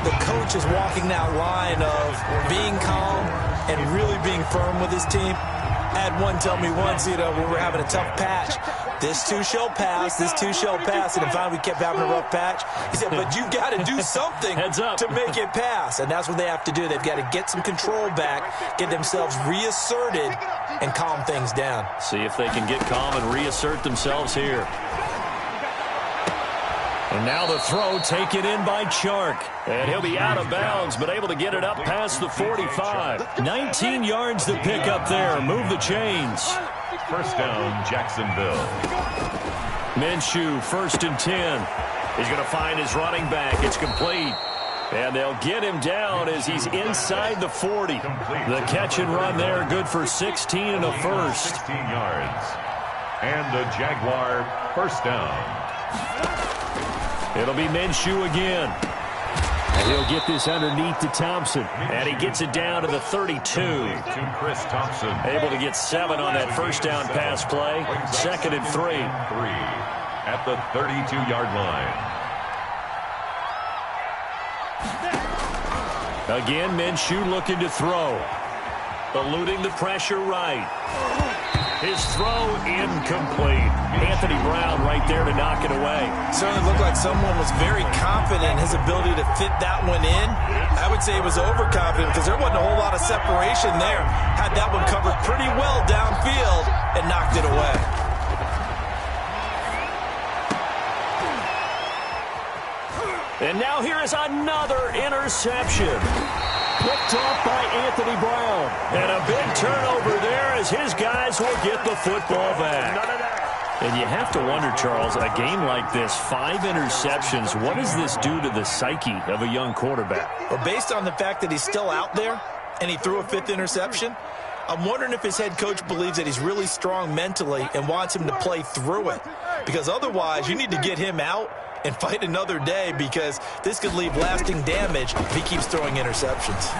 the coach is walking that line of being calm and really being firm with his team. I had one tell me once, when we were having a tough patch, this too shall pass, this too shall pass. And finally we kept having a rough patch. He said, but you've got to do something to make it pass. And that's what they have to do. They've got to get some control back, get themselves reasserted, and calm things down. See if they can get calm and reassert themselves here. And now the throw taken in by Chark. And he'll be out of bounds, but able to get it up past the 45. 19 yards to pick up there. Move the chains. 1st down, Jacksonville. Minshew, 1st and 10. He's going to find his running back. It's complete. And they'll get him down as he's inside the 40. The catch and run there, good for 16 and a first. 16 yards. And the Jaguar 1st down. It'll be Minshew again. And he'll get this underneath to Thompson. And he gets it down to the 32. To Chris Thompson. Able to get 7 on that 1st down pass play. 2nd and 3. At the 32-yard line. Again, Minshew looking to throw. Eluding the pressure right. His throw incomplete. Anthony Brown right there to knock it away. Certainly looked like someone was very confident in his ability to fit that one in. I would say he was overconfident because there wasn't a whole lot of separation there. Had that one covered pretty well downfield and knocked it away. And now here is another interception. Picked off by Anthony Brown. And a big turnover there as his guys will get the football back. And you have to wonder, Charles, a game like this, 5 interceptions, what does this do to the psyche of a young quarterback? Well, based on the fact that he's still out there and he threw a 5th interception, I'm wondering if his head coach believes that he's really strong mentally and wants him to play through it. Because otherwise, you need to get him out and fight another day because this could leave lasting damage if he keeps throwing interceptions.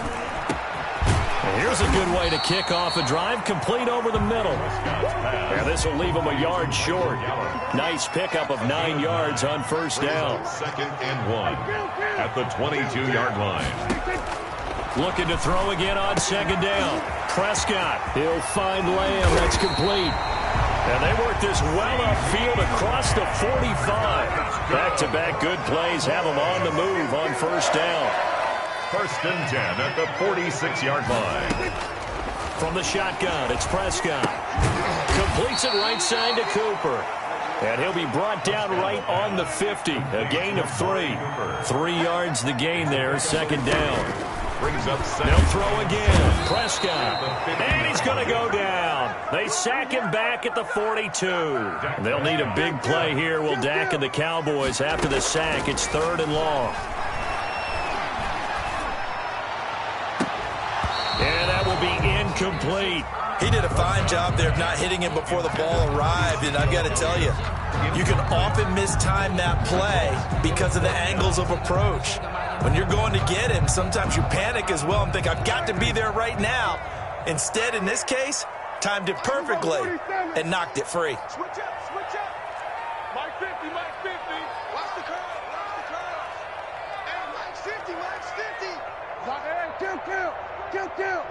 And here's a good way to kick off a drive, complete over the middle. And this will leave him a yard short. Nice pickup of 9 yards on 1st down. 2nd and 1 at the 22-yard line. Looking to throw again on 2nd down. Prescott, he'll find Lamb. That's complete. And they work this well upfield across the 45. Back-to-back good plays have them on the move on first down. 1st and 10 at the 46-yard line. From the shotgun, it's Prescott. Completes it right side to Cooper. And he'll be brought down right on the 50. A gain of 3. 3 yards the gain there, 2nd down. Brings up second. They'll throw again. Prescott. And he's going to go down. They sack him back at the 42. They'll need a big play here, will Dak and the Cowboys. After the sack, it's 3rd and long. And that will be incomplete. He did a fine job there of not hitting him before the ball arrived, and I've got to tell you, you can often mistime that play because of the angles of approach. When you're going to get him, sometimes you panic as well and think, I've got to be there right now. Instead, in this case, timed it perfectly and knocked it free. Switch up. Mike 50. Watch the curve. Hey, Mike's 50. Kill.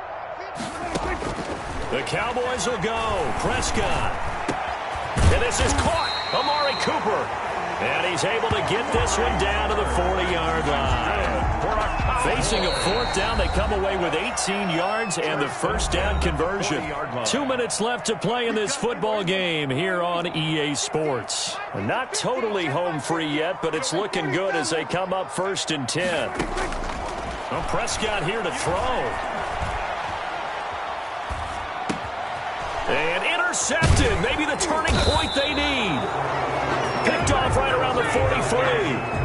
The Cowboys will go. Prescott. And this is caught. Amari Cooper. And he's able to get this one down to the 40-yard line. Facing a 4th down, they come away with 18 yards and the 1st down conversion. 2 minutes left to play in this football game here on EA Sports. Not totally home free yet, but it's looking good as they come up 1st and 10. Well, Prescott here to throw. And intercepted. Maybe the turning point they need. Picked off right around the 43.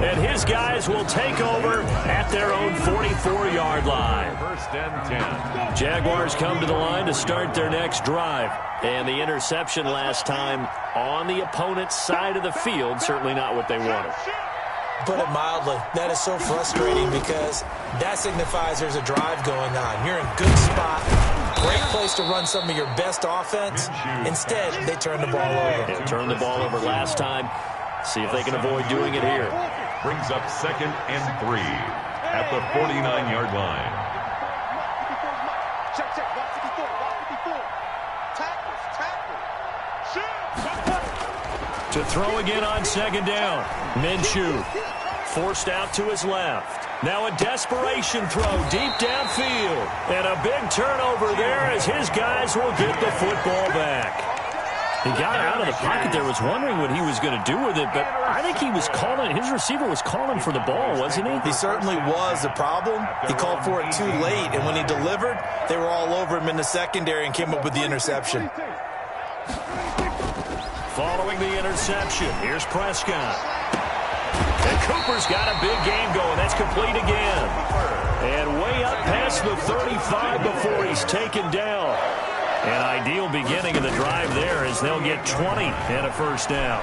And his guys will take over at their own 44-yard line. 1st and 10. Jaguars come to the line to start their next drive. And the interception last time on the opponent's side of the field, certainly not what they wanted. Put it mildly, that is so frustrating because that signifies there's a drive going on. You're in a good spot. Great place to run some of your best offense. Instead, they turn the ball over. They turned the ball over last time. See if they can avoid doing it here. Brings up 2nd and 3 at the 49-yard line. Check. Watch 54. Tackle. To throw again on 2nd down. Minshew forced out to his left. Now a desperation throw deep downfield. And a big turnover there as his guys will get the football back. He got out of the pocket there, was wondering what he was going to do with it, but I think he was calling, his receiver was calling for the ball, wasn't he? He certainly was. The problem, he called for it too late, and when he delivered, they were all over him in the secondary and came up with the interception. Following the interception, here's Prescott. And Cooper's got a big game going. That's complete again. And way up past the 35 before he's taken down. An ideal beginning of the drive there as they'll get 20 and a 1st down.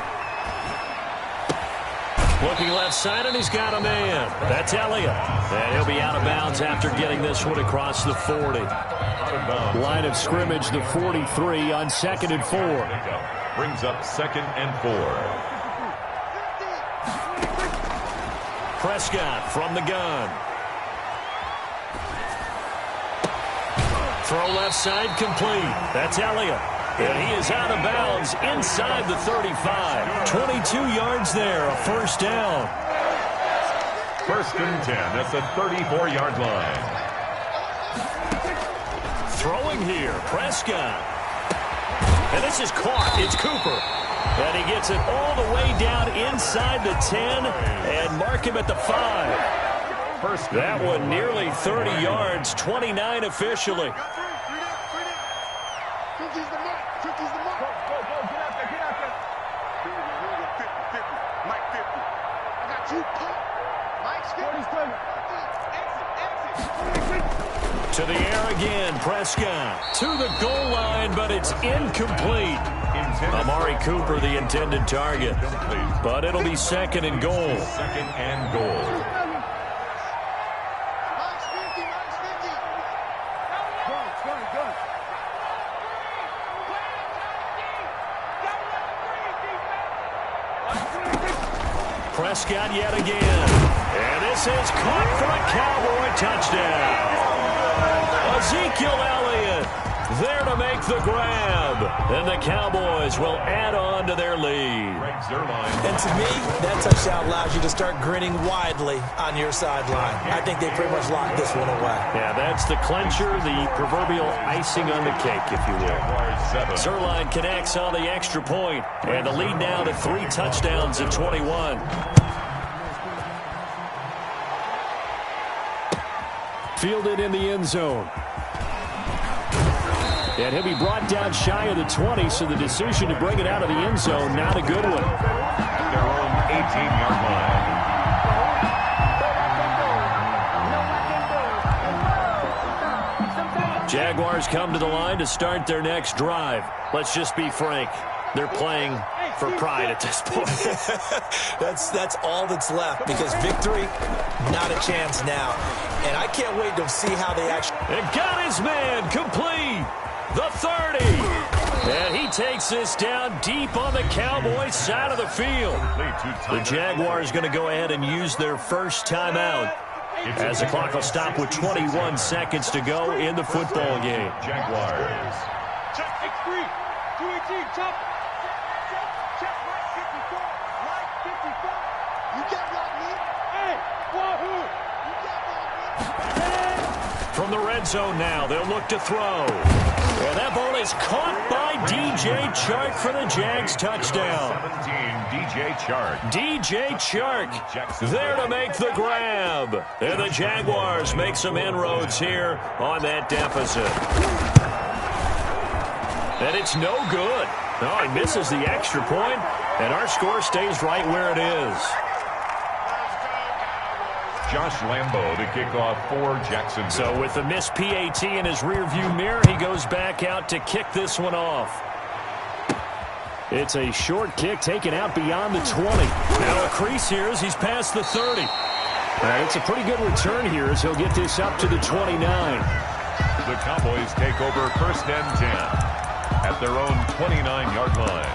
Looking left side, and he's got a man. That's Elliott. And he'll be out of bounds after getting this one across the 40. Line of scrimmage, the 43 on 2nd and 4. Brings up 2nd and 4. Prescott from the gun. Throw left side complete. That's Elliott. And he is out of bounds inside the 35. 22 yards there, a 1st down. 1st and 10 at the 34-yard line. Throwing here, Prescott. And this is caught. It's Cooper. And he gets it all the way down inside the 10 and mark him at the 5. That one nearly 30 yards, 29 officially. To the air again, Prescott. To the goal line, but it's incomplete. Amari Cooper, the intended target. But it'll be 2nd and goal. 2nd and goal. Prescott yet again. And this is caught for a Cowboy touchdown. Ezekiel Elliott there to make the grab. And the Cowboys will add on to their lead. And to me, that touchdown allows you to start grinning widely on your sideline. I think they pretty much locked this one away. Yeah, that's the clincher, the proverbial icing on the cake, if you will. Zerline connects on the extra point, and the lead now to 3 touchdowns at 21. Fielded in the end zone. And he'll be brought down shy of the 20, so the decision to bring it out of the end zone, not a good one. At their own 18-yard line. Jaguars come to the line to start their next drive. Let's just be frank. They're playing for pride at this point. That's all that's left, because victory, not a chance now. And I can't wait to see how they actually... And got his man complete. The 30. And he takes this down deep on the Cowboys side of the field. The Jaguars going to go ahead and use their first timeout, as the clock will stop with 21 seconds to go in the football game. Jaguars. Check X3. 218. Chop. Check right 54. Right 54. You get right, man. Hey, wahoo. You get right, man. From the red zone now, they'll look to throw. And that ball is caught by DJ Chark for the Jags touchdown. 17, DJ Chark. DJ Chark there to make the grab. And the Jaguars make some inroads here on that deficit. And it's no good. No, he misses the extra point, and our score stays right where it is. Josh Lambo to kick off for Jacksonville. So with the missed PAT in his rearview mirror, he goes back out to kick this one off. It's a short kick taken out beyond the 20. Now a crease here as he's past the 30. It's a pretty good return here as he'll get this up to the 29. The Cowboys take over 1st and 10 at their own 29-yard line.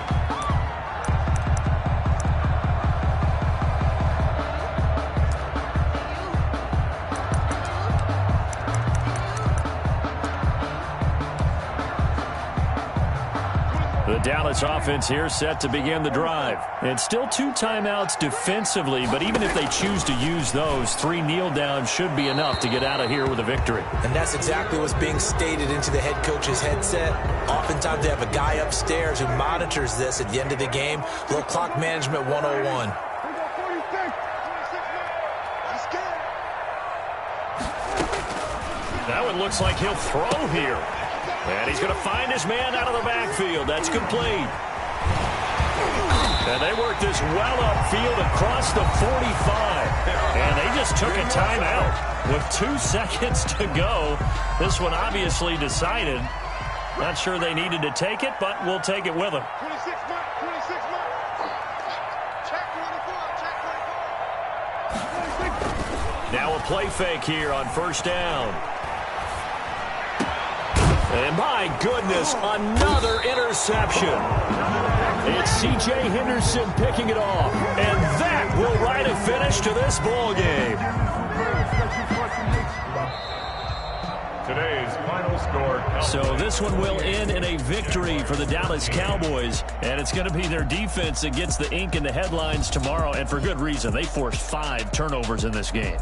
The Dallas offense here set to begin the drive. And still 2 timeouts defensively, but even if they choose to use those, 3 kneel downs should be enough to get out of here with a victory. And that's exactly what's being stated into the head coach's headset. Oftentimes they have a guy upstairs who monitors this at the end of the game. Little clock management 101. Now it looks like he'll throw here. And he's going to find his man out of the backfield. That's complete. And they work this well upfield across the 45. And they just took a timeout with 2 seconds to go. This one obviously decided. Not sure they needed to take it, but we'll take it with them. 26 mark, 26 mark. Check 24, check 24. Now a play fake here on 1st down. And my goodness, another interception. It's C.J. Henderson picking it off. And that will write a finish to this ball game. Today's final score. So this one will end in a victory for the Dallas Cowboys. And it's going to be their defense that gets the ink in the headlines tomorrow. And for good reason. They forced 5 turnovers in this game.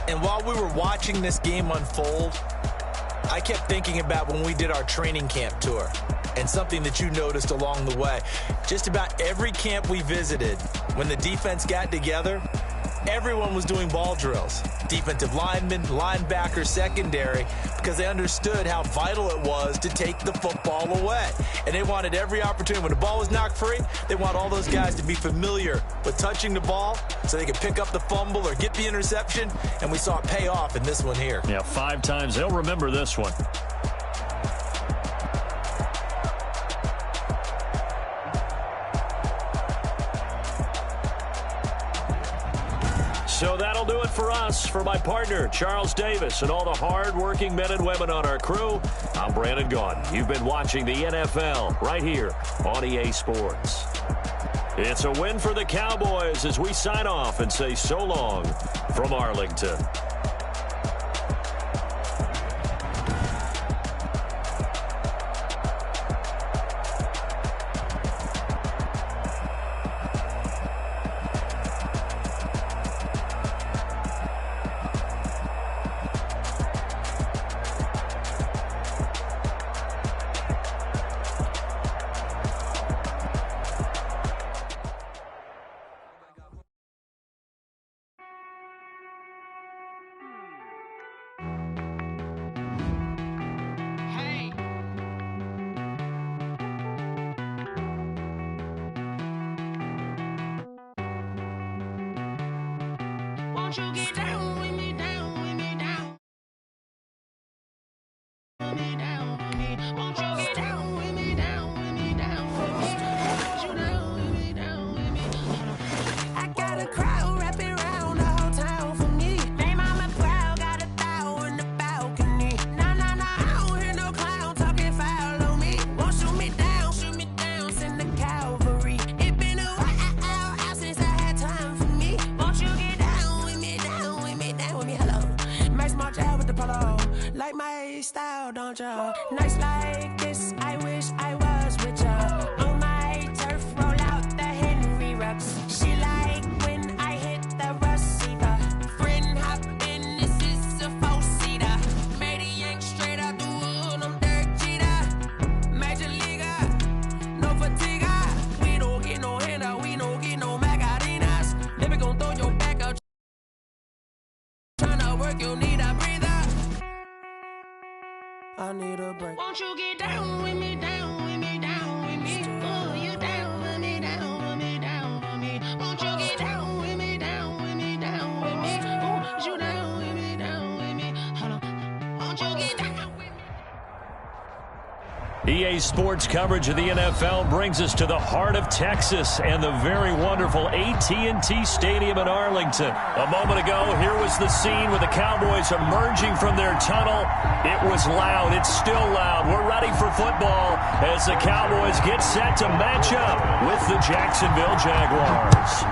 And while we were watching this game unfold, I kept thinking about when we did our training camp tour and something that you noticed along the way. Just about every camp we visited, when the defense got together, everyone was doing ball drills. Defensive linemen, linebackers, secondary, because they understood how vital it was to take the football away. And they wanted every opportunity. When the ball was knocked free, they want all those guys to be familiar with touching the ball so they could pick up the fumble or get the interception. And we saw it pay off in this one here. Yeah, 5 times. They'll remember this one. So that'll do it for us. For my partner, Charles Davis, and all the hard-working men and women on our crew, I'm Brandon Gaudin. You've been watching the NFL right here on EA Sports. It's a win for the Cowboys as we sign off and say so long from Arlington. Won't you get down with me, down with me, down? With me, down with me. Won't you get down with me, down with me, down with me? Won't you down with me, down with me? I got a crowd wrapping around the whole town for me. Name on my crowd, got a thou in the balcony. Nah, nah, nah, I don't hear no clown talking foul on me. Won't shoot me down, send the cavalry. It been a while since I had time for me. Won't you get down with me, down with me, down with me? Hello. Max March out with the polo. Like my style, don't ya? Nights like this, I wish I was with ya. On my turf, roll out the Henry Rux. She like when I hit the receiver. Friend hop in, this is a four-seater. Made a yank straight out the wood, I'm Derek Jeter. Major leaguer, no fatigue. We don't get no handout, we don't get no Macarinas. Never gon' throw your back out. Tryna work, you need a breather. I need a break. Won't you get down with me, down with me, down with me? Oh, you down with me, down with me, down with me. Won't you get down with me, down with me, down with me? Oh, you down with me, down with me? Hold on. Won't you get down with me? EA Sports coverage of the NFL brings us to the heart of Texas and the very wonderful AT&T Stadium in Arlington. A moment ago, here was the scene with the Cowboys emerging from their tunnel. It was loud. It's still loud. We're ready for football as the Cowboys get set to match up with the Jacksonville Jaguars.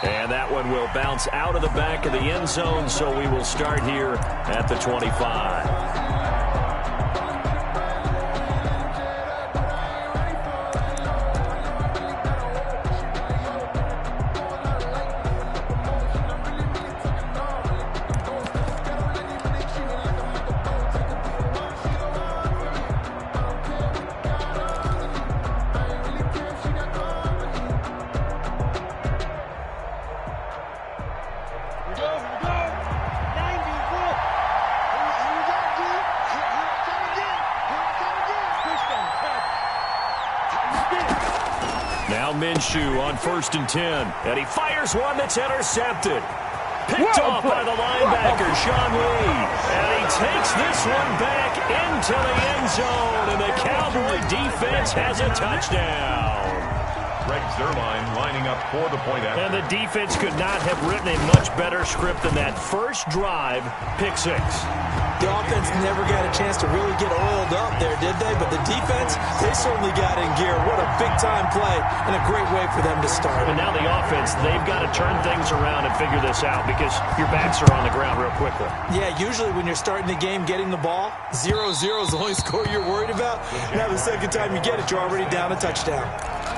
And that one will bounce out of the back of the end zone, so we will start here at the 25. Minshew on 1st and 10, and he fires one that's intercepted. Picked off by the linebacker, Sean Lee, and he takes this one back into the end zone, and the Cowboy defense has a touchdown. Greg Zuerlein lining up for the point after. And the defense could not have written a much better script than that first drive, pick six. The offense never got a chance to really get oiled up there, did they? But the defense, they certainly got in gear. What a big-time play and a great way for them to start. And now the offense, they've got to turn things around and figure this out because your backs are on the ground real quickly. Yeah, usually when you're starting the game getting the ball, 0-0 is the only score you're worried about. Now the second time you get it, you're already down a touchdown.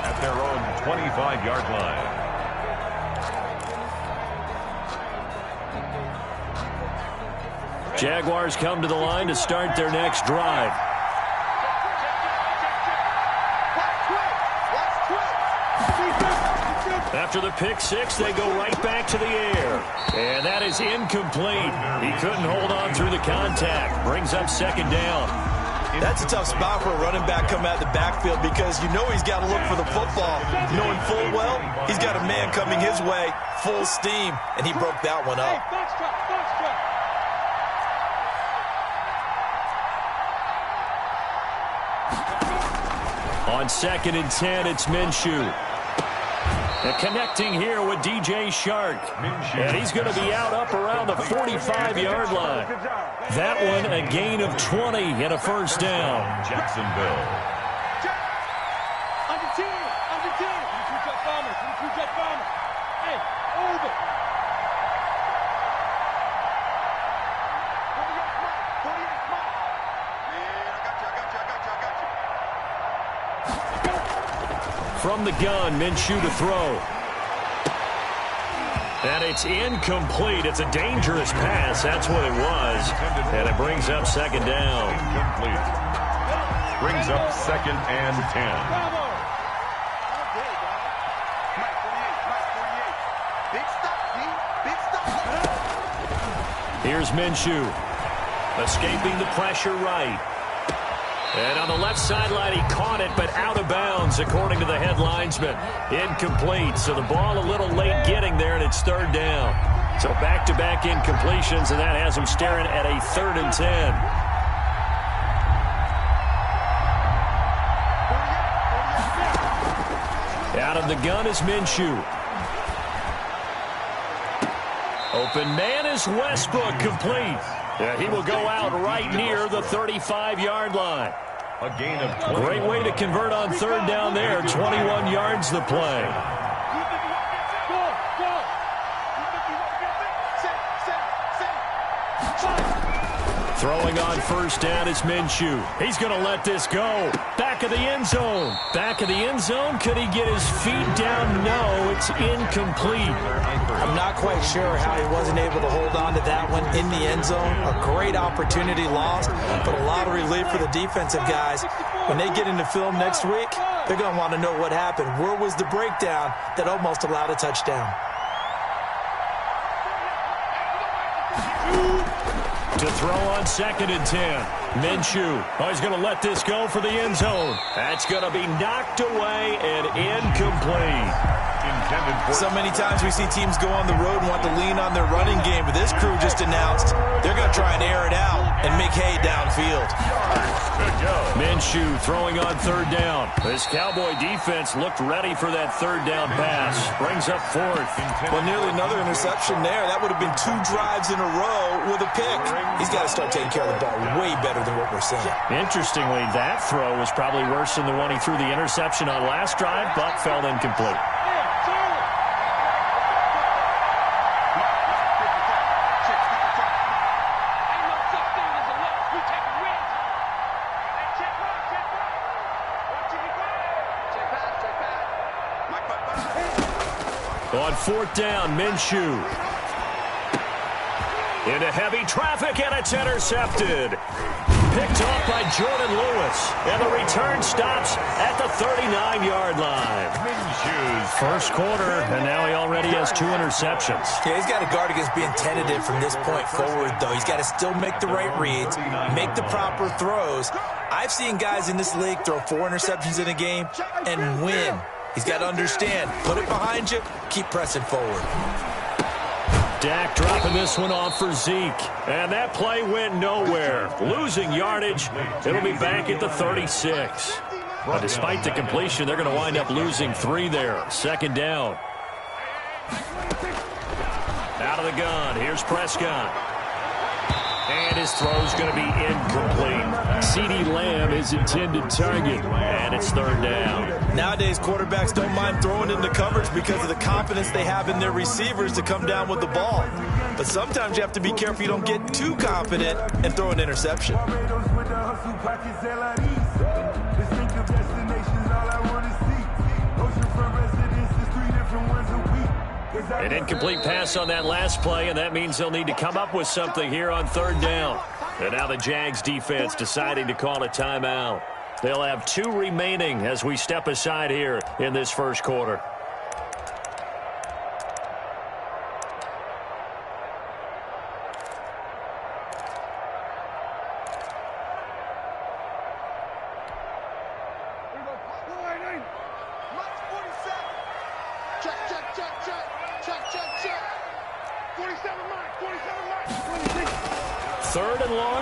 At their own 25-yard line. Jaguars come to the line to start their next drive. After the pick six, they go right back to the air. And that is incomplete. He couldn't hold on through the contact. Brings up second down. That's a tough spot for a running back coming out of the backfield because you know he's got to look for the football. Knowing full well, he's got a man coming his way, full steam, and he broke that one up. On 2nd and 10, it's Minshew. And connecting here with DJ Shark. And he's going to be out up around the 45-yard line. That one a gain of 20 and a first down. Jacksonville. Under 10. Hey, over. From the gun, Minshew to throw. And it's incomplete. It's a dangerous pass. That's what it was. And it brings up second down. Incomplete. Brings up 2nd and 10. Here's Minshew. Escaping the pressure right. And on the left sideline, he caught it, but out of bounds, according to the head linesman. Incomplete, so the ball a little late getting there, and it's third down. So back-to-back incompletions, and that has him staring at a 3rd and 10. Out of the gun is Minshew. Open man is Westbrook, complete. Yeah, he will go out right near the 35-yard line. A gain of 20. Great way to convert on third down there. 21 yards the play. Throwing on first down is Minshew. He's going to let this go. Back of the end zone. Back of the end zone. Could he get his feet down? No, it's incomplete. I'm not quite sure how he wasn't able to hold on to that one in the end zone. A great opportunity lost, but a lot of relief for the defensive guys. When they get into film next week, they're going to want to know what happened. Where was the breakdown that almost allowed a touchdown? To throw on 2nd and 10. Minshew. Oh, he's going to let this go for the end zone. That's going to be knocked away and incomplete. So many times we see teams go on the road and want to lean on their running game, but this crew just announced they're going to try and air it out and make hay downfield. Minshew throwing on third down. This Cowboy defense looked ready for that third down pass. Brings up 4th. Well, nearly another interception there. That would have been 2 drives in a row with a pick. He's got to start taking care of the ball way better than what we're seeing. Interestingly, that throw was probably worse than the one he threw the interception on last drive, but fell incomplete. On 4th down, Minshew. Into heavy traffic, and it's intercepted. Picked off by Jordan Lewis. And the return stops at the 39-yard line. Minshew's first quarter, and now he already has 2 interceptions. Yeah, he's got to guard against being tentative from this point forward, though. He's got to still make the right reads, make the proper throws. I've seen guys in this league throw 4 interceptions in a game and win. He's got to understand, put it behind you, keep pressing forward. Dak dropping this one off for Zeke. And that play went nowhere. Losing yardage. It'll be back at the 36. But despite the completion, they're going to wind up losing 3 there. 2nd down. Out of the gun. Here's Prescott. And his throw's going to be incomplete. CeeDee Lamb is intended target. And it's 3rd down. Nowadays, quarterbacks don't mind throwing into coverage because of the confidence they have in their receivers to come down with the ball. But sometimes you have to be careful you don't get too confident and throw an interception. An incomplete pass on that last play, and that means they'll need to come up with something here on 3rd down. And now the Jags defense deciding to call a timeout. They'll have 2 remaining as we step aside here in this first quarter.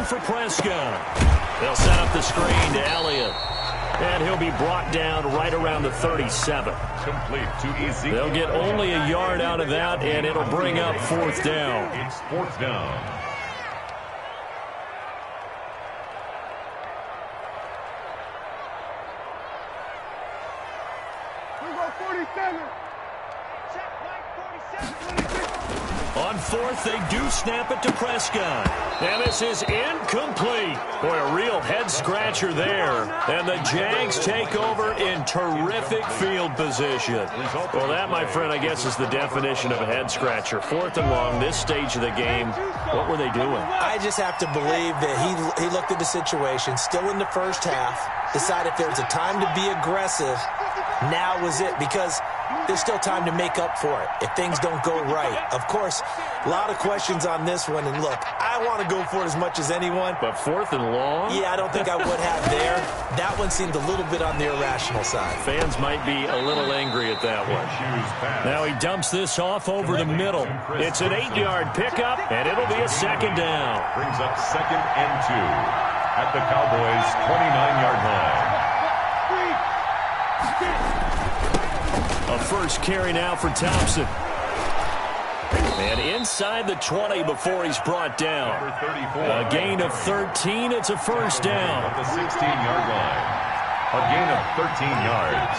For Prescott. They'll set up the screen to Elliott. And he'll be brought down right around the 37. Complete to Ezekiel. They'll get only a yard out of that, and it'll bring up 4th down. It's 4th down. We go 47. On 4th, they do snap it to Prescott. And this is incomplete. Boy, a real head-scratcher there. And the Jags take over in terrific field position. Well, that, my friend, I guess is the definition of a head-scratcher. 4th and long, this stage of the game. What were they doing? I just have to believe that he looked at the situation, still in the first half, decided if there was a time to be aggressive, now was it. Because there's still time to make up for it if things don't go right. Of course, a lot of questions on this one. And look, I want to go for it as much as anyone. But 4th and long? Yeah, I don't think I would have there. That one seemed a little bit on the irrational side. Fans might be a little angry at that one. Now he dumps this off over the middle. It's an 8-yard pickup, and it'll be a 2nd down. Brings up 2nd and 2 at the Cowboys' 29-yard line. A first carry now for Thompson. And inside the 20 before he's brought down. A gain of 13. It's a first down. At the 16-yard line. A gain of 13 yards.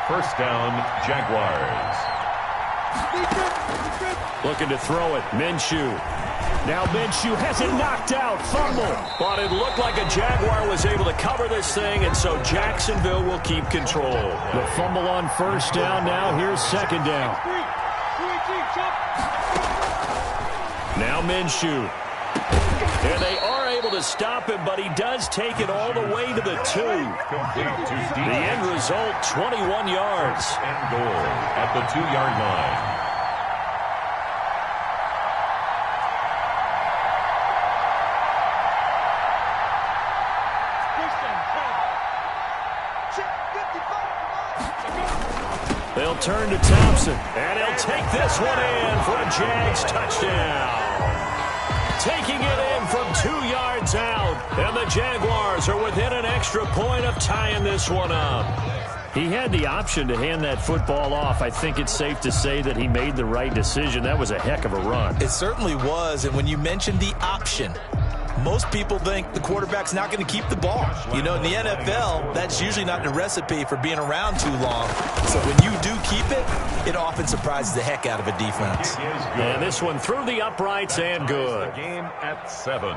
First down, Jaguars. Looking to throw it. Minshew. Now Minshew has it knocked out. Fumble. But it looked like a Jaguar was able to cover this thing, and so Jacksonville will keep control. The fumble on first down. Now here's 2nd down. Now Minshew. And they are able to stop him, but he does take it all the way to the 2. The end result, 21 yards. And goal at the 2-yard line. They'll turn to Thompson, and he'll take this one in for a Jags touchdown. Taking it in from 2 yards out, and the Jaguars are within an extra point of tying this one up. He had the option to hand that football off. I think it's safe to say that he made the right decision. That was a heck of a run. It certainly was, and when you mentioned the option, most people think the quarterback's not going to keep the ball. You know, in the NFL, that's usually not a recipe for being around too long. So when you do keep it, it often surprises the heck out of a defense. And this one through the uprights and good. The game at 7.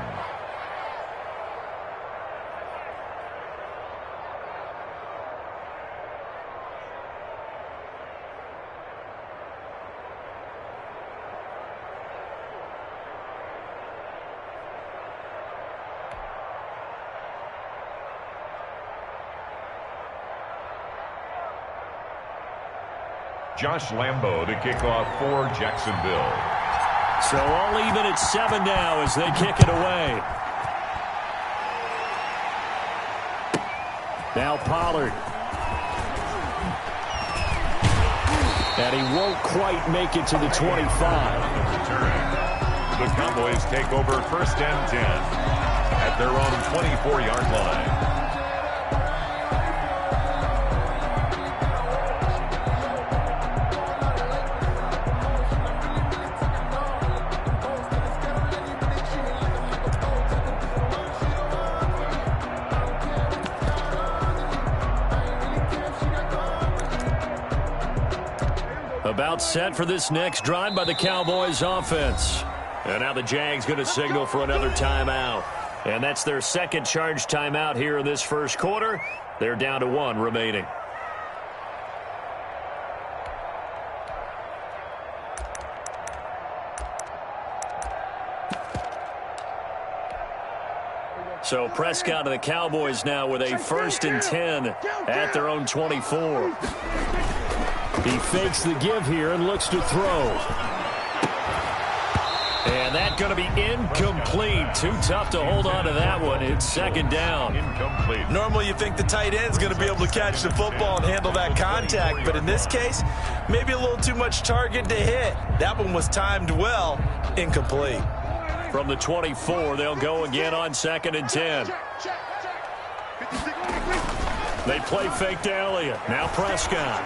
Josh Lambo to kick off for Jacksonville. So all even at 7 now as they kick it away. Now Pollard. And he won't quite make it to the 25. The Cowboys take over 1st and 10 at their own 24-yard line. About set for this next drive by the Cowboys offense. And now the Jags going to signal for another timeout. And that's their 2nd charge timeout here in this 1st quarter. They're down to 1 remaining. So Prescott and the Cowboys now with a 1st and 10 at their own 24. He fakes the give here and looks to throw. And that's going to be incomplete. Too tough to hold on to that one. It's 2nd down. Incomplete. Normally you think the tight end's going to be able to catch the football and handle that contact, but in this case, maybe a little too much target to hit. That one was timed well. Incomplete. From the 24, they'll go again on 2nd and 10. They play fake to Elliott. Now Prescott.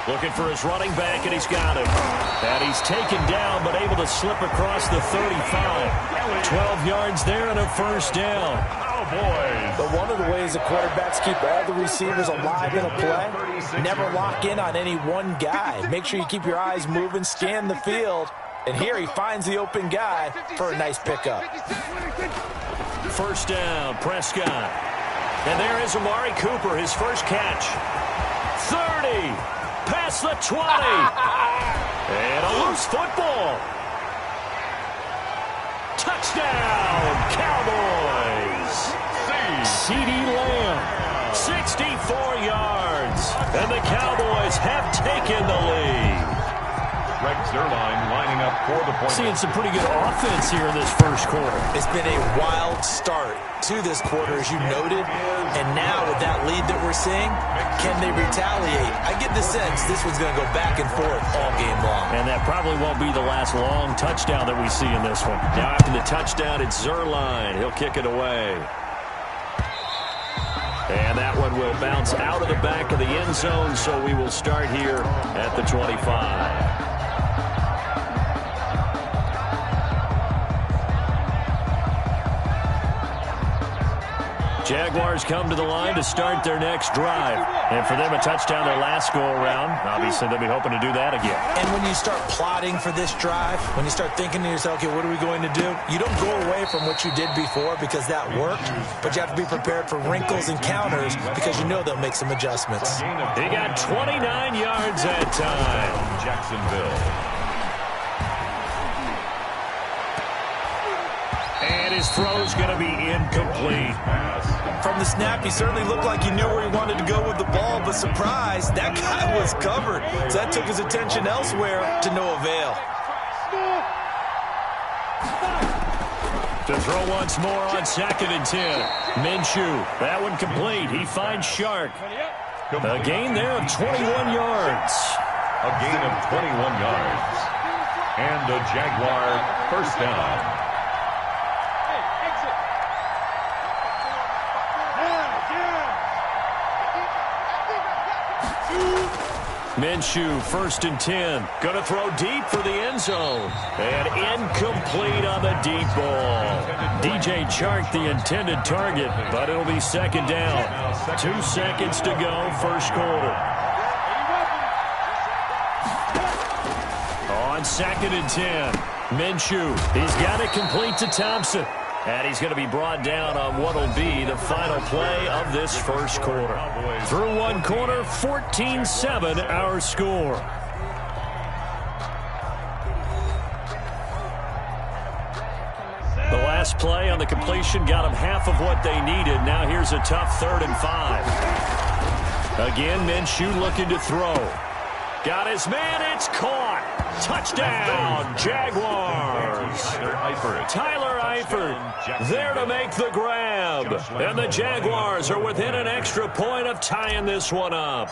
Looking for his running back, and he's got him. And he's taken down, but able to slip across the 35. 12 yards there and a 1st down. But one of the ways the quarterbacks keep all the receivers alive in a play, never lock in on any one guy. Make sure you keep your eyes moving, scan the field. And here he finds the open guy for a nice pickup. 1st down, Prescott. And there is Amari Cooper, his first catch. 30. Past the 20. And a loose football. Touchdown, Cowboys. C.D. Lamb, 64 yards. And the Cowboys have taken the lead. Greg Zuerlein lining up for the point. Seeing some pretty good offense here in this first quarter. It's been a wild start to this quarter, as you noted. And now with that lead that we're seeing, can they retaliate? I get the sense this one's going to go back and forth all game long. And that probably won't be the last long touchdown that we see in this one. Now after the touchdown, it's Zuerlein. He'll kick it away. And that one will bounce out of the back of the end zone, so we will start here at the 25. Jaguars come to the line to start their next drive. And for them, a touchdown their last go-around. Obviously, they'll be hoping to do that again. And when you start plotting for this drive, when you start thinking to yourself, okay, what are we going to do? You don't go away from what you did before because that worked, but you have to be prepared for wrinkles and counters because you know they'll make some adjustments. He got 29 yards that time. Jacksonville. And his throw's going to be incomplete. From the snap, he certainly looked like he knew where he wanted to go with the ball, but surprise, that guy was covered. So that took his attention elsewhere to no avail. To throw once more on 2nd and 10. Minshew, that one complete. He finds Shark. A gain there of 21 yards. A gain of 21 yards. And a Jaguar first down. Minshew, 1st and 10. Going to throw deep for the end zone. And incomplete on the deep ball. DJ Chark, the intended target, but it'll be 2nd down. 2 seconds to go, first quarter. On 2nd and 10. Minshew, he's got it complete to Thompson. And he's going to be brought down on what will be the final play of this first quarter. Through one quarter, 14-7 our score. The last play on the completion got them half of what they needed. Now here's a tough 3rd and 5. Again, Minshew looking to throw. Got his man, it's caught. Touchdown, Jaguars. Tyler Eifert there to make the grab. And the Jaguars are within an extra point of tying this one up.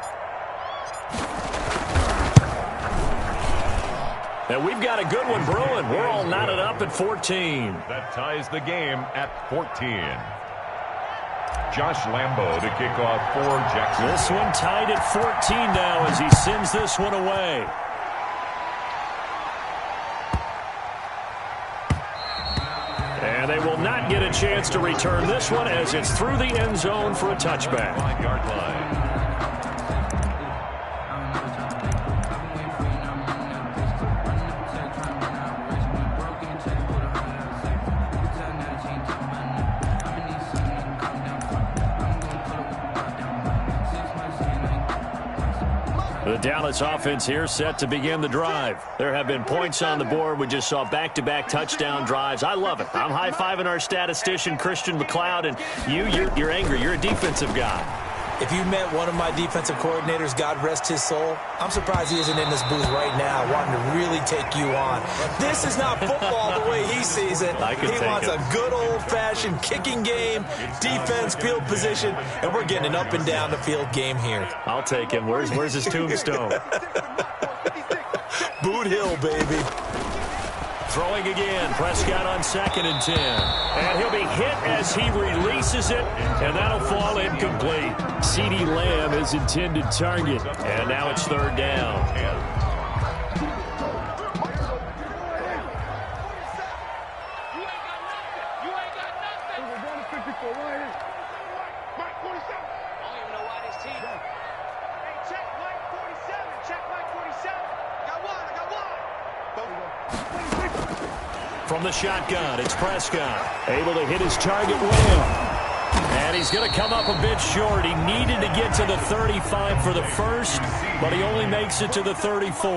And we've got a good one brewing. We're all knotted up at 14. That ties the game at 14. Josh Lambo to kick off for Jackson. This one tied at 14 now as he sends this one away. And they will not get a chance to return this one as it's through the end zone for a touchback. 5-yard line. The Dallas offense here set to begin the drive. There have been points on the board. We just saw back-to-back touchdown drives. I love it. I'm high-fiving our statistician, Christian McLeod, and you're angry. You're a defensive guy. If you met one of my defensive coordinators, God rest his soul, I'm surprised he isn't in this booth right now wanting to really take you on. This is not football the way he sees it. He wants a good old-fashioned kicking game, defense, field position, and we're getting an up-and-down-the-field game here. I'll take him. Where's his tombstone? Boot Hill, baby. Throwing again, Prescott on 2nd and 10. And he'll be hit as he releases it, and that'll fall incomplete. CeeDee Lamb is intended target, and now it's 3rd down. From the shotgun, it's Prescott. Able to hit his target well. And he's going to come up a bit short. He needed to get to the 35 for the first, but he only makes it to the 34.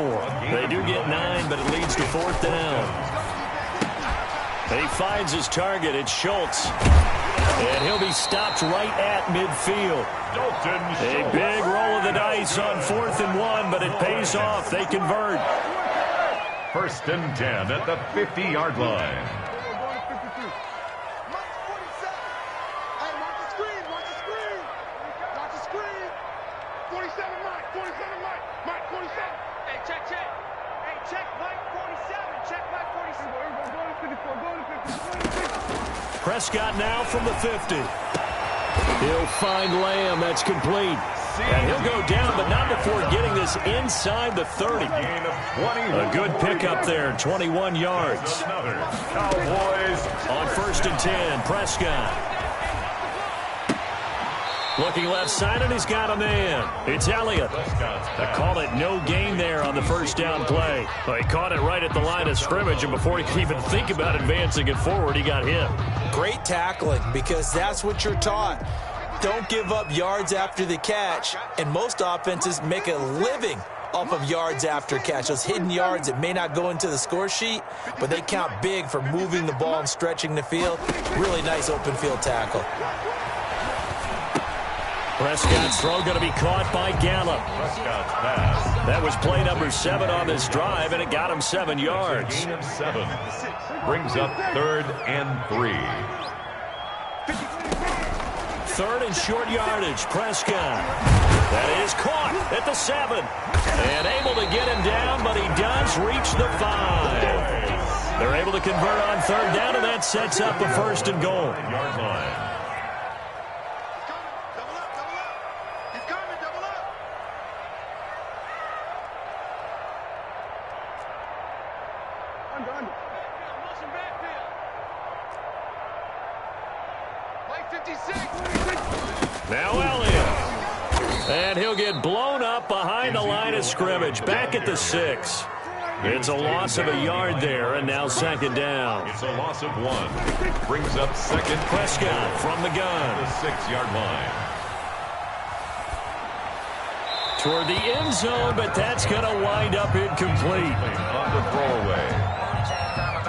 They do get 9, but it leads to 4th down. And he finds his target. It's Schultz. And he'll be stopped right at midfield. A big roll of the dice on 4th and 1, but it pays off. They convert. 1st and 10 at the 50-yard line. Prescott now from the 50. He'll find Lamb. That's complete. And he'll go down, but not before getting this inside the 30. A good pickup there, 21 yards. Cowboys on 1st and 10, Prescott. Looking left side, and he's got a man. It's Elliott. They call it no gain there on the 1st down play. Well, he caught it right at the line of scrimmage, and before he could even think about advancing it forward, he got hit. Great tackling, because that's what you're taught. Don't give up yards after the catch, and most offenses make a living off of yards after catch. Those hidden yards that may not go into the score sheet, but they count big for moving the ball and stretching the field. Really nice open field tackle. Prescott's throw going to be caught by Gallup. Prescott's pass. That was play number 7 on this drive, and it got him 7 yards. Gain of 7. Brings up 3rd and 3. 3rd and short yardage, Prescott. That is caught at the 7. And able to get him down, but he does reach the 5. They're able to convert on 3rd down, and that sets up a 1st and goal. Yard line. Now Elliott. And he'll get blown up behind the line of scrimmage. Back at the 6. It's a loss of a yard there, and now 2nd down. It's a loss of 1. Brings up 2nd. Prescott from the gun. The 6-yard line. Toward the end zone, but that's going to wind up incomplete. On the throwaway.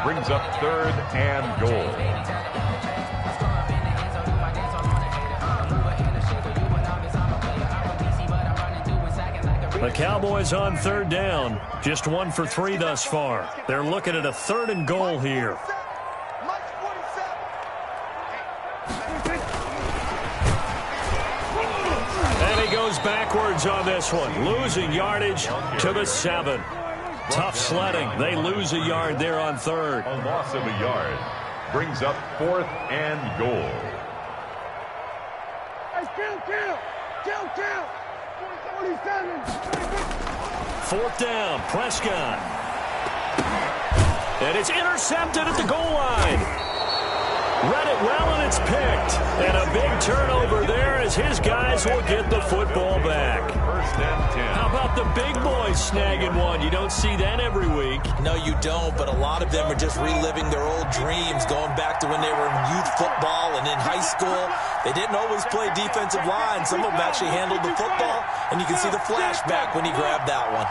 Brings up 3rd and goal. The Cowboys on 3rd down. Just 1 for 3 thus far. They're looking at a 3rd and goal here. And he goes backwards on this one. Losing yardage to the 7. Tough sledding. They lose a yard there on 3rd. A loss of a yard. Brings up 4th and goal. Count. 4th down, Prescott. And it's intercepted at the goal line. Read it well, and it's picked. And a big turnover there as his guys will get the football back. 1st and 10. How about the big boys snagging one? You don't see that every week. No, you don't, but a lot of them are just reliving their old dreams, going back to when they were in youth football and in high school. They didn't always play defensive line. Some of them actually handled the football, and you can see the flashback when he grabbed that one.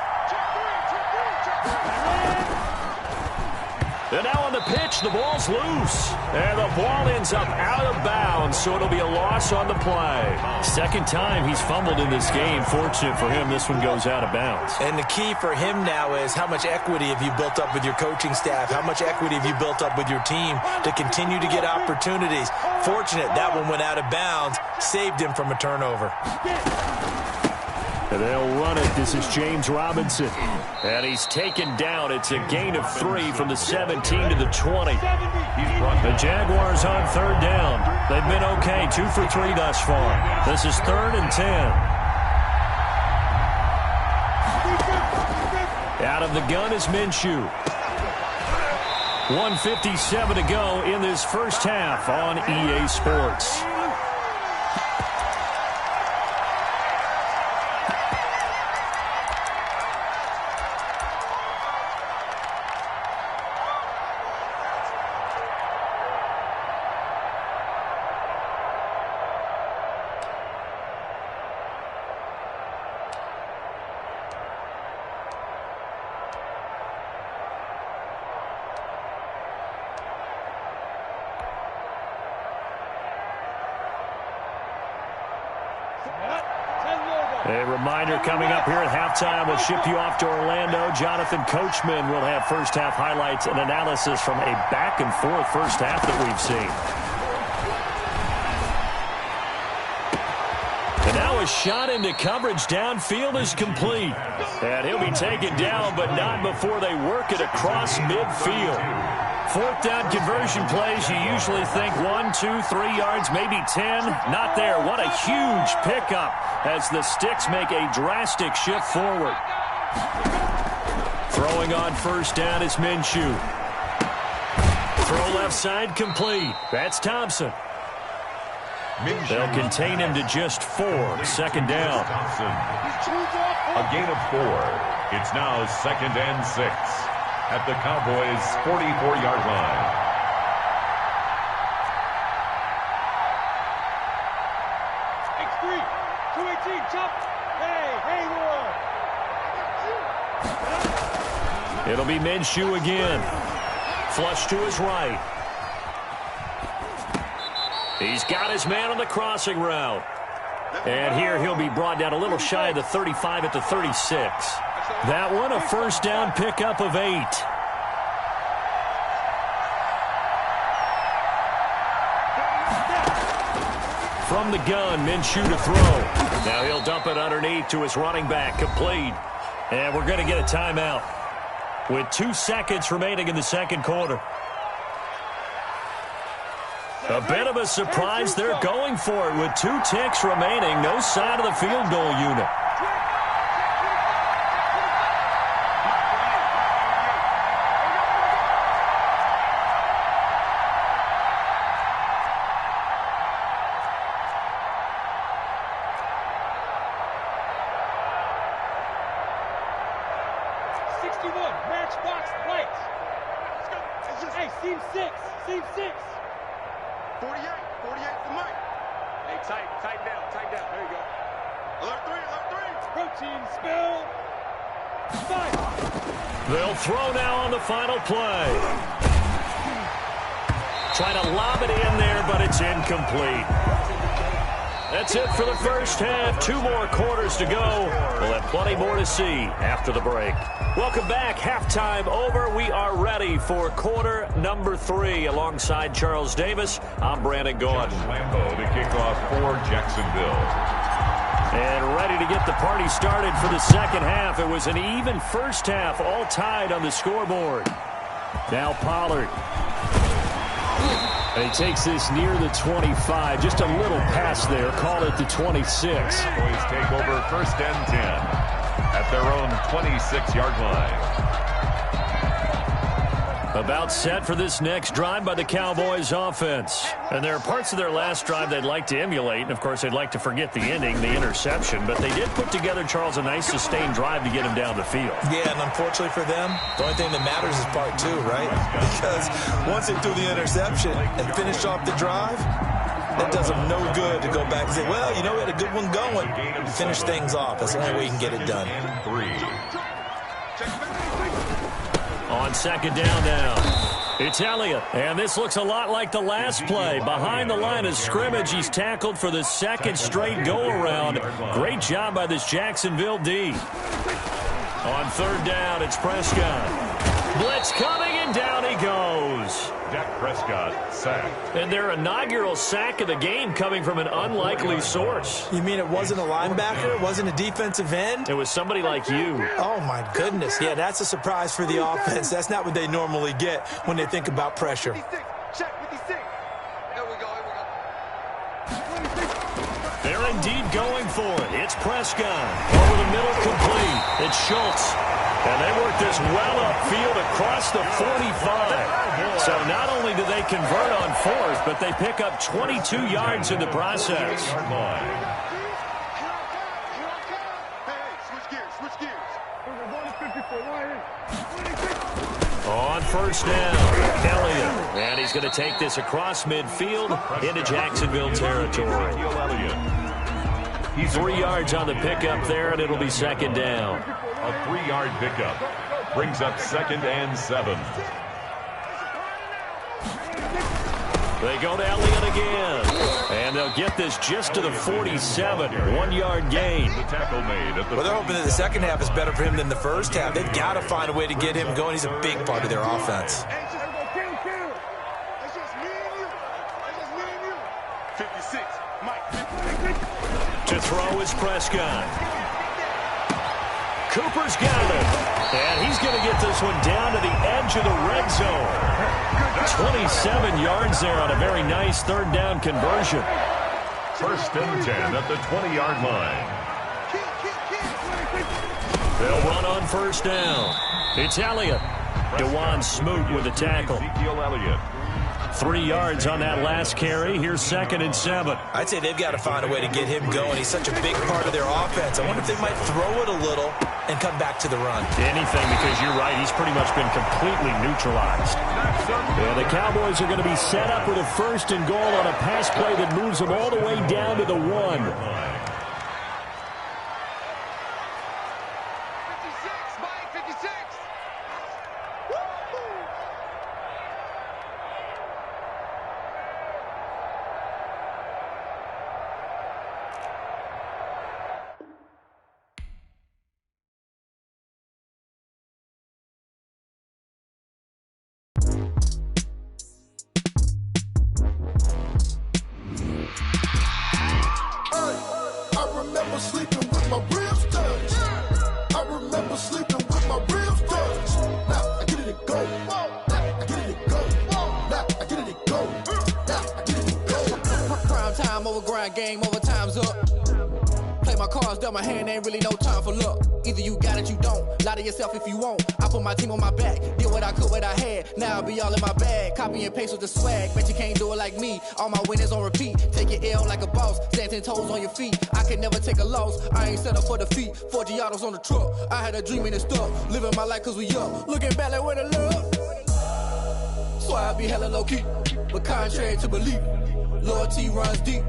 And now on the pitch, the ball's loose. And the ball ends up out of bounds, so it'll be a loss on the play. 2nd time he's fumbled in this game. Fortunate for him, this one goes out of bounds. And the key for him now is how much equity have you built up with your coaching staff? How much equity have you built up with your team to continue to get opportunities? Fortunate that one went out of bounds, saved him from a turnover. And they'll run it. This is James Robinson. And he's taken down. It's a gain of 3 from the 17 to the 20. The Jaguars on 3rd down. They've been okay. 2 for 3 thus far. This is 3rd and 10. Out of the gun is Minshew. 1:57 to go in this first half on EA Sports. A reminder coming up here at halftime. We'll ship you off to Orlando. Jonathan Coachman will have first-half highlights and analysis from a back-and-forth first half that we've seen. And now a shot into coverage downfield is complete. And he'll be taken down, but not before they work it across midfield. Fourth down conversion plays, you usually think 1, 2, 3 yards, maybe 10. Not there. What a huge pickup as the Sticks make a drastic shift forward. Throwing on first down is Minshew. Throw left side complete. That's Thompson. They'll contain him to just 4. Second down. A gain of 4. It's now 2nd and 6 at the Cowboys' 44-yard line. X3, 218, chop. Hey, It'll be Minshew again. Flush to his right. He's got his man on the crossing route. And here he'll be brought down a little shy of the 35 at the 36. That one a first down pickup of 8. From the gun, Minshew to throw. Now he'll dump it underneath to his running back, complete. And we're going to get a timeout with 2 seconds remaining in the second quarter. A bit of a surprise. They're going for it with 2 ticks remaining. No sign of the field goal unit. They'll throw now on the final play. Trying to lob it in there, but it's incomplete. That's it for the first half. 2 more quarters to go. We'll have plenty more to see after the break. Welcome back. Halftime over. We are ready for quarter number 3. Alongside Charles Davis, I'm Brandon Gaudin. Lambeau to kick off for Jacksonville. And ready to get the party started for the second half. It was an even first half, all tied on the scoreboard. Now Pollard. And he takes this near the 25. Just a little pass there. Call it the 26. Boys take over first and 10 at their own 26-yard line. About set for this next drive by the Cowboys offense. And there are parts of their last drive they'd like to emulate. And, of course, they'd like to forget the ending, the interception. But they did put together, Charles, a nice sustained drive to get him down the field. Yeah, and unfortunately for them, the only thing that matters is part 2, right? Because once they threw the interception and finished off the drive, that does them no good to go back and say, well, you know, we had a good one going. Finish things off. That's the only way you can get it done. On second down now, it's Elliott. And this looks a lot like the last play. Behind the line of scrimmage, he's tackled for the second straight go-around. Great job by this Jacksonville D. On third down, it's Prescott. Blitz coming, and down he goes. Dak Prescott sacked. And their inaugural sack of the game coming from an unlikely source. You mean it wasn't a linebacker? It wasn't a defensive end? It was somebody like you. Oh, my goodness. Yeah, that's a surprise for the offense. That's not what they normally get when they think about pressure. They're indeed going for it. It's Prescott. Over the middle, complete. It's Schultz. And they work this well upfield across the 45. So not only do they convert on fourth, but they pick up 22 yards in the process. On first down, Elliott. And he's going to take this across midfield into Jacksonville territory. 3 yards on the pickup there, and it'll be second down. A 3-yard pickup brings up 2nd and 7. They go to Elliott again. And they'll get this just to the 47. 1-yard gain. The tackle made at the Well, they're hoping that the second half is better for him than the first half. They've got to find a way to get him going. He's a big part of their offense. To throw is Prescott. Cooper's got it. And he's going to get this one down to the edge of the red zone. 27 yards there on a very nice third down conversion. 1st and 10 at the 20-yard line. They'll run on 1st down. It's Elliott. DeJuan Smoot with the tackle. Ezekiel Elliott. 3 yards on that last carry. Here's 2nd and 7. I'd say they've got to find a way to get him going. He's such a big part of their offense. I wonder if they might throw it a little and come back to the run. Anything, because you're right. He's pretty much been completely neutralized. And the Cowboys are going to be set up with a 1st and goal on a pass play that moves them all the way down to the 1. Game over, time's up. Play my cards dealt, my hand ain't really no time for luck. Either you got it, you don't. Lie to yourself if you won't. I put my team on my back, did what I could, what I had. Now I'll be all in my bag, copy and paste with the swag. Bet you can't do it like me. All my winners on repeat. Take your L like a boss, stand 10 toes on your feet. I can never take a loss. I ain't set up for defeat. 4 Giottos on the truck. I had a dream and it's stuck. Living my life cause we up. Looking back like where the love. So I be hella low key, but contrary to belief, loyalty runs deep.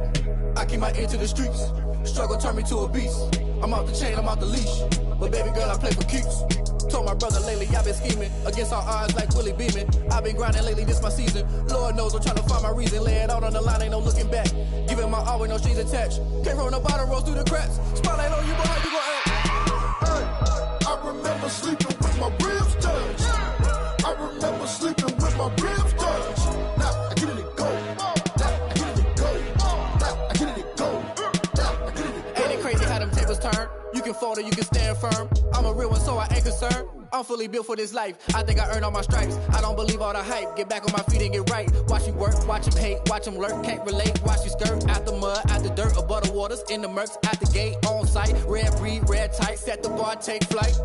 I keep my ear to the streets. Struggle turned me to a beast. I'm off the chain, I'm off the leash. But baby girl, I play for keeps. Told my brother lately, I've been scheming against all odds like Willie Beeman. I've been grinding lately, this my season. Lord knows I'm trying to find my reason. Lay it out on the line, ain't no looking back. Giving my all with no strings attached. Came from the bottom, rose through the cracks. Spotlight on you, boy, how you gon' act? I remember sleeping with my ribs touched. I remember sleeping with my ribs touched. Now I get it go. Turn. You can fold or you can stand firm. I'm a real one, so I ain't concerned. I'm fully built for this life. I think I earned all my stripes. I don't believe all the hype. Get back on my feet and get right. Watch you work, watch him hate, watch him lurk. Can't relate, watch you skirt. Out the mud, out the dirt, above the waters, in the murks, out the gate, on site. Red breed, red tight, set the bar, take flight.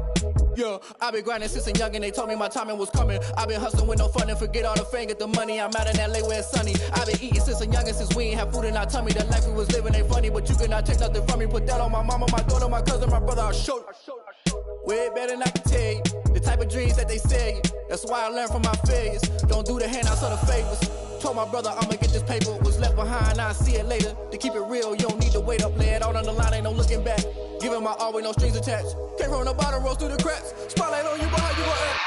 Yeah, I been grinding since a young and they told me my timing was coming. I been hustling with no fun and forget all the fame, get the money. I'm out in LA where it's sunny. I been eating since a young and since we ain't have food in our tummy. The life we was living ain't funny, but you cannot take nothing from me. Put that on my mama, my daughter, my cousin, my brother, I'll show you. Way better than I can tell you. The type of dreams that they sell you. That's why I learned from my failures. Don't do the handouts or the favors. Told my brother I'ma get this paper. Was left behind, I'll see it later. To keep it real, you don't need to wait up. Lay it out on the line, ain't no looking back. Giving my all with no strings attached. Came from the bottom, rose through the cracks. Spotlight on you, boy, how you gon' act?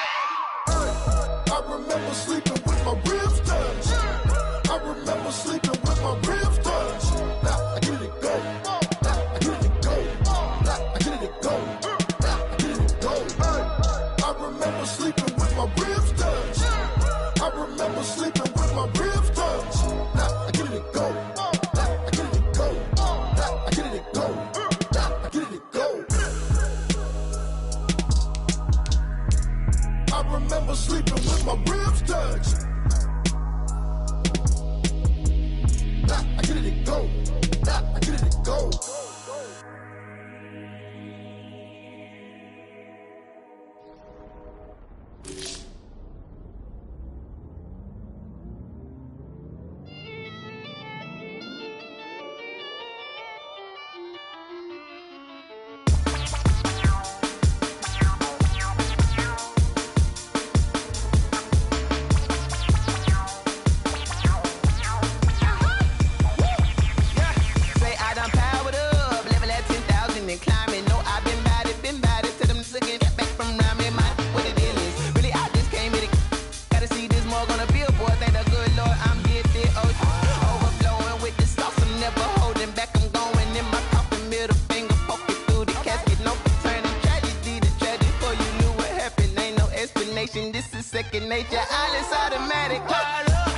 I remember sleeping with my ribs touched. I remember sleeping with my ribs touched. Now I get it go. Now I get it go. Now I get it go. Now I get it go. I remember sleeping with my ribs touched. I remember sleeping with my ribs touched. Now I get it go. Now I get it go. Now I get it go. Now I get it go. I remember sleeping with my ribs touched. Now I get it go. Now I get it go. Say I done powered up. destination. This is second nature. All is automatic. Call up.